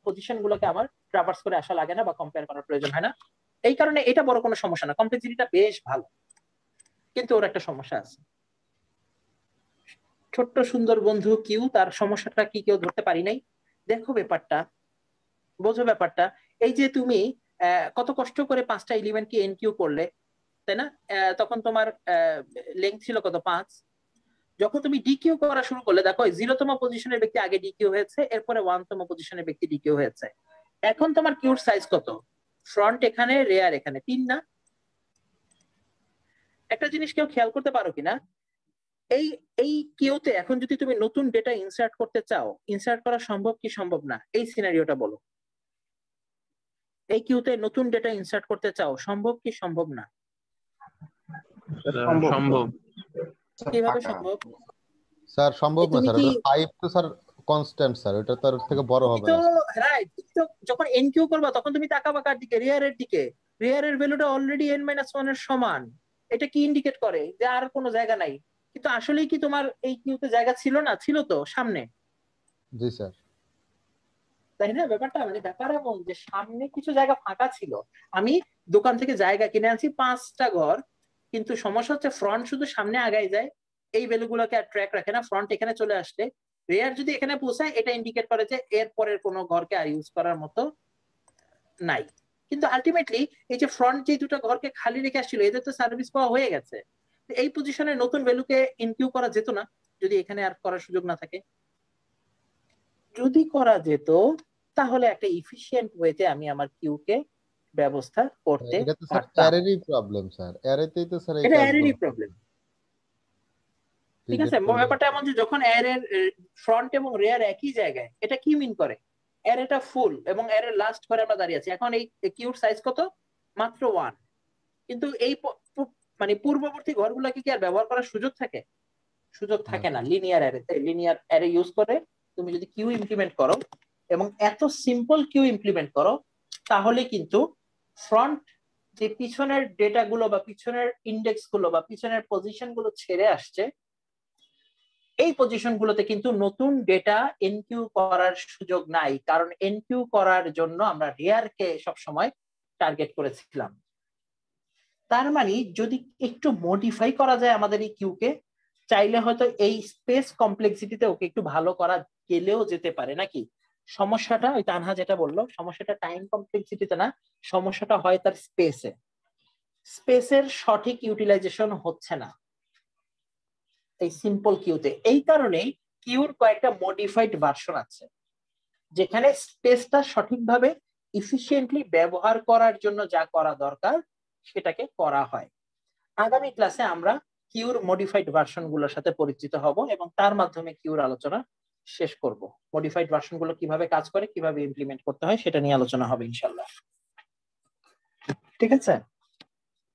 পজিশন গুলোকে আমার ট্রাভার্স করে আসা লাগে না বা কম্পেয়ার করার প্রয়োজন হয় না। এই কারণে এটা বড় কোনো সমস্যা না, কমপ্লেক্সিটিটা বেশ ভালো। কিন্তু ওর একটা সমস্যা আছে, ছোট্ট সুন্দর বন্ধু কিউ, তার সমস্যাটা কি কেউ ধরতে পারি নাই? দেখো ব্যাপারটা, বোঝো ব্যাপারটা। এই যে তুমি কত কষ্ট করে 5টা এলিমেন্টকে এনকিউ করলে, তাই না? তখন তোমার লেংথ ছিল কত? 5। যখন তুমি ডিকিউ করা শুরু করলে দেখো 0তম পজিশনের ব্যক্তি আগে ডিকিউ হয়েছে, এরপরে 1তম পজিশনের ব্যক্তি ডিকিউ হয়েছে। এখন তোমার কিউর সাইজ কত? ফ্রন্ট এখানে, রেয়ার এখানে, 3 না? একটা জিনিস কেউ খেয়াল করতে পারো কিনা, এই এই কিউতে এখন যদি তুমি নতুন ডেটা ইনসার্ট করতে চাও, ইনসার্ট করা সম্ভব কি সম্ভব না? এই সিনারিওটা বলো। এই কিউতে নতুন ডেটা ইনসার্ট করতে চাও, সম্ভব কি সম্ভব না? সম্ভব। কিভাবে সম্ভব? স্যার সম্ভব না তুমি স্যার, কি, ওটা 5 তো স্যার কনস্ট্যান্ট স্যার, এটা তার থেকে বড় হবে তো না স্যার। রাইট, তো যখন এনকিউ করবা তখন তুমি তাকাবা কার দিকে? রেয়ারের দিকে। রেয়ারের ভ্যালুটা অলরেডি n-1 এর সমান। এটা কি ইন্ডিকেট করে? যে আর কোনো জায়গা নাই। কিন্তু আসলেই কি তোমার এই কিউতে জায়গা ছিল না? ছিল তো সামনে, জি স্যার। তাই না? ব্যাপারটা মানে ব্যাপার এমন যে সামনে কিছু জায়গা ফাঁকা ছিল। আমি দোকান থেকে জায়গা কিনে আনছি 5টা ঘর, কিন্তু সমস্যা হচ্ছে ফ্রন্ট শুধু সামনে আগায় যায়, এই ভ্যালুগুলোকে আর ট্র্যাক রাখে না। ফ্রন্ট এখানে চলে আসলে রেয়ার যদি এখানে পৌঁছায়, এটা ইন্ডিকেট করে যে এর পরের কোনো ঘরকে আর ইউজ করার মতো নাই। কিন্তু আলটিমেটলি এই যে ফ্রন্ট যে দুটো ঘরকে খালি রেখে আসছিল, এদের তো সার্ভিস পাওয়া হয়ে গেছে। এই পজিশনে নতুন ভ্যালুকে ইনকিউ করা যেত না যদি এখানে আর করার সুযোগ না থাকে? যদি করা যেত তাহলে একটা ইফিশিয়েন্ট ওয়েতে আমি আমার কিউকে ব্যবস্থা করতে এটা তো স্যার পারতাম। অ্যারেরই প্রবলেম স্যার, অ্যারেতেই তো স্যার এই এটা কাজগুলো অ্যারেরই প্রবলেম, ঠিক আছে? ব্যাপারটা এমন যে যখন অ্যারের ফ্রন্ট এবং রেয়ার একই জায়গায়, এটা কি মিন করে? অ্যারেটা ফুল এবং অ্যারের লাস্ট ঘরে আমরা দাঁড়িয়ে আছি। এখন এই কিউর সাইজ কত? মাত্র 1। কিন্তু এই মানে পূর্ববর্তী ঘরগুলোকে কি আর ব্যবহার করার সুযোগ থাকে? সুযোগ থাকে না লিনিয়ার অ্যারেতে। লিনিয়ার অ্যারে ইউজ করে তুমি যদি কিউ ইমপ্লিমেন্ট করো এবং এত সিম্পল কিউ ইমপ্লিমেন্ট করো, তাহলে কিন্তু ফ্রন্ট যে পিছনের ডেটা গুলো বা পিছনের ইন্ডেক্স গুলো বা পিছনের পজিশন গুলো ছেড়ে আসছে, এই পজিশন গুলোতে কিন্তু নতুন ডেটা এনকিউ করার সুযোগ নাই, কারণ এনকিউ করার জন্য আমরা রেয়ার কে সবসময় টার্গেট করেছিলাম। তার মানে যদি একটু মডিফাই করা যায় আমাদের এই কিউ কে, চাইলে হয়তো এই স্পেস কমপ্লেক্সিটিতে ওকে একটু ভালো করা গেলেও যেতে পারে নাকি। সমস্যাটা ওই তানহা যেটা বললো, সমস্যাটা টাইম কমপ্লেক্সিটিতে না, সমস্যাটা হয় তার স্পেসে। স্পেসের সঠিক ইউটিলাইজেশন হচ্ছে না এই সিম্পল কিউতে। এই কারণেই কিউর কয়েকটা মডিফাইড ভার্সন আছে যেখানে স্পেসটা সঠিকভাবে ইফিশিয়েন্টলি ব্যবহার করার জন্য যা করা দরকার সেটাকে করা হয়। আগামী ক্লাসে আমরা কিউর মডিফাইড ভার্সন গুলোর সাথে পরিচিত হব এবং তার মাধ্যমে কিউর আলোচনা শেষ করব। মডিফাইড ভার্সন গুলো কিভাবে কাজ করে, কিভাবে ইমপ্লিমেন্ট করতে হয় সেটা নিয়ে আলোচনা হবে ইনশাল্লাহ। ঠিক আছে,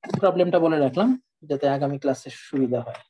প্রবলেমটা বলে রাখলাম যাতে আগামী ক্লাসে সুবিধা হয়।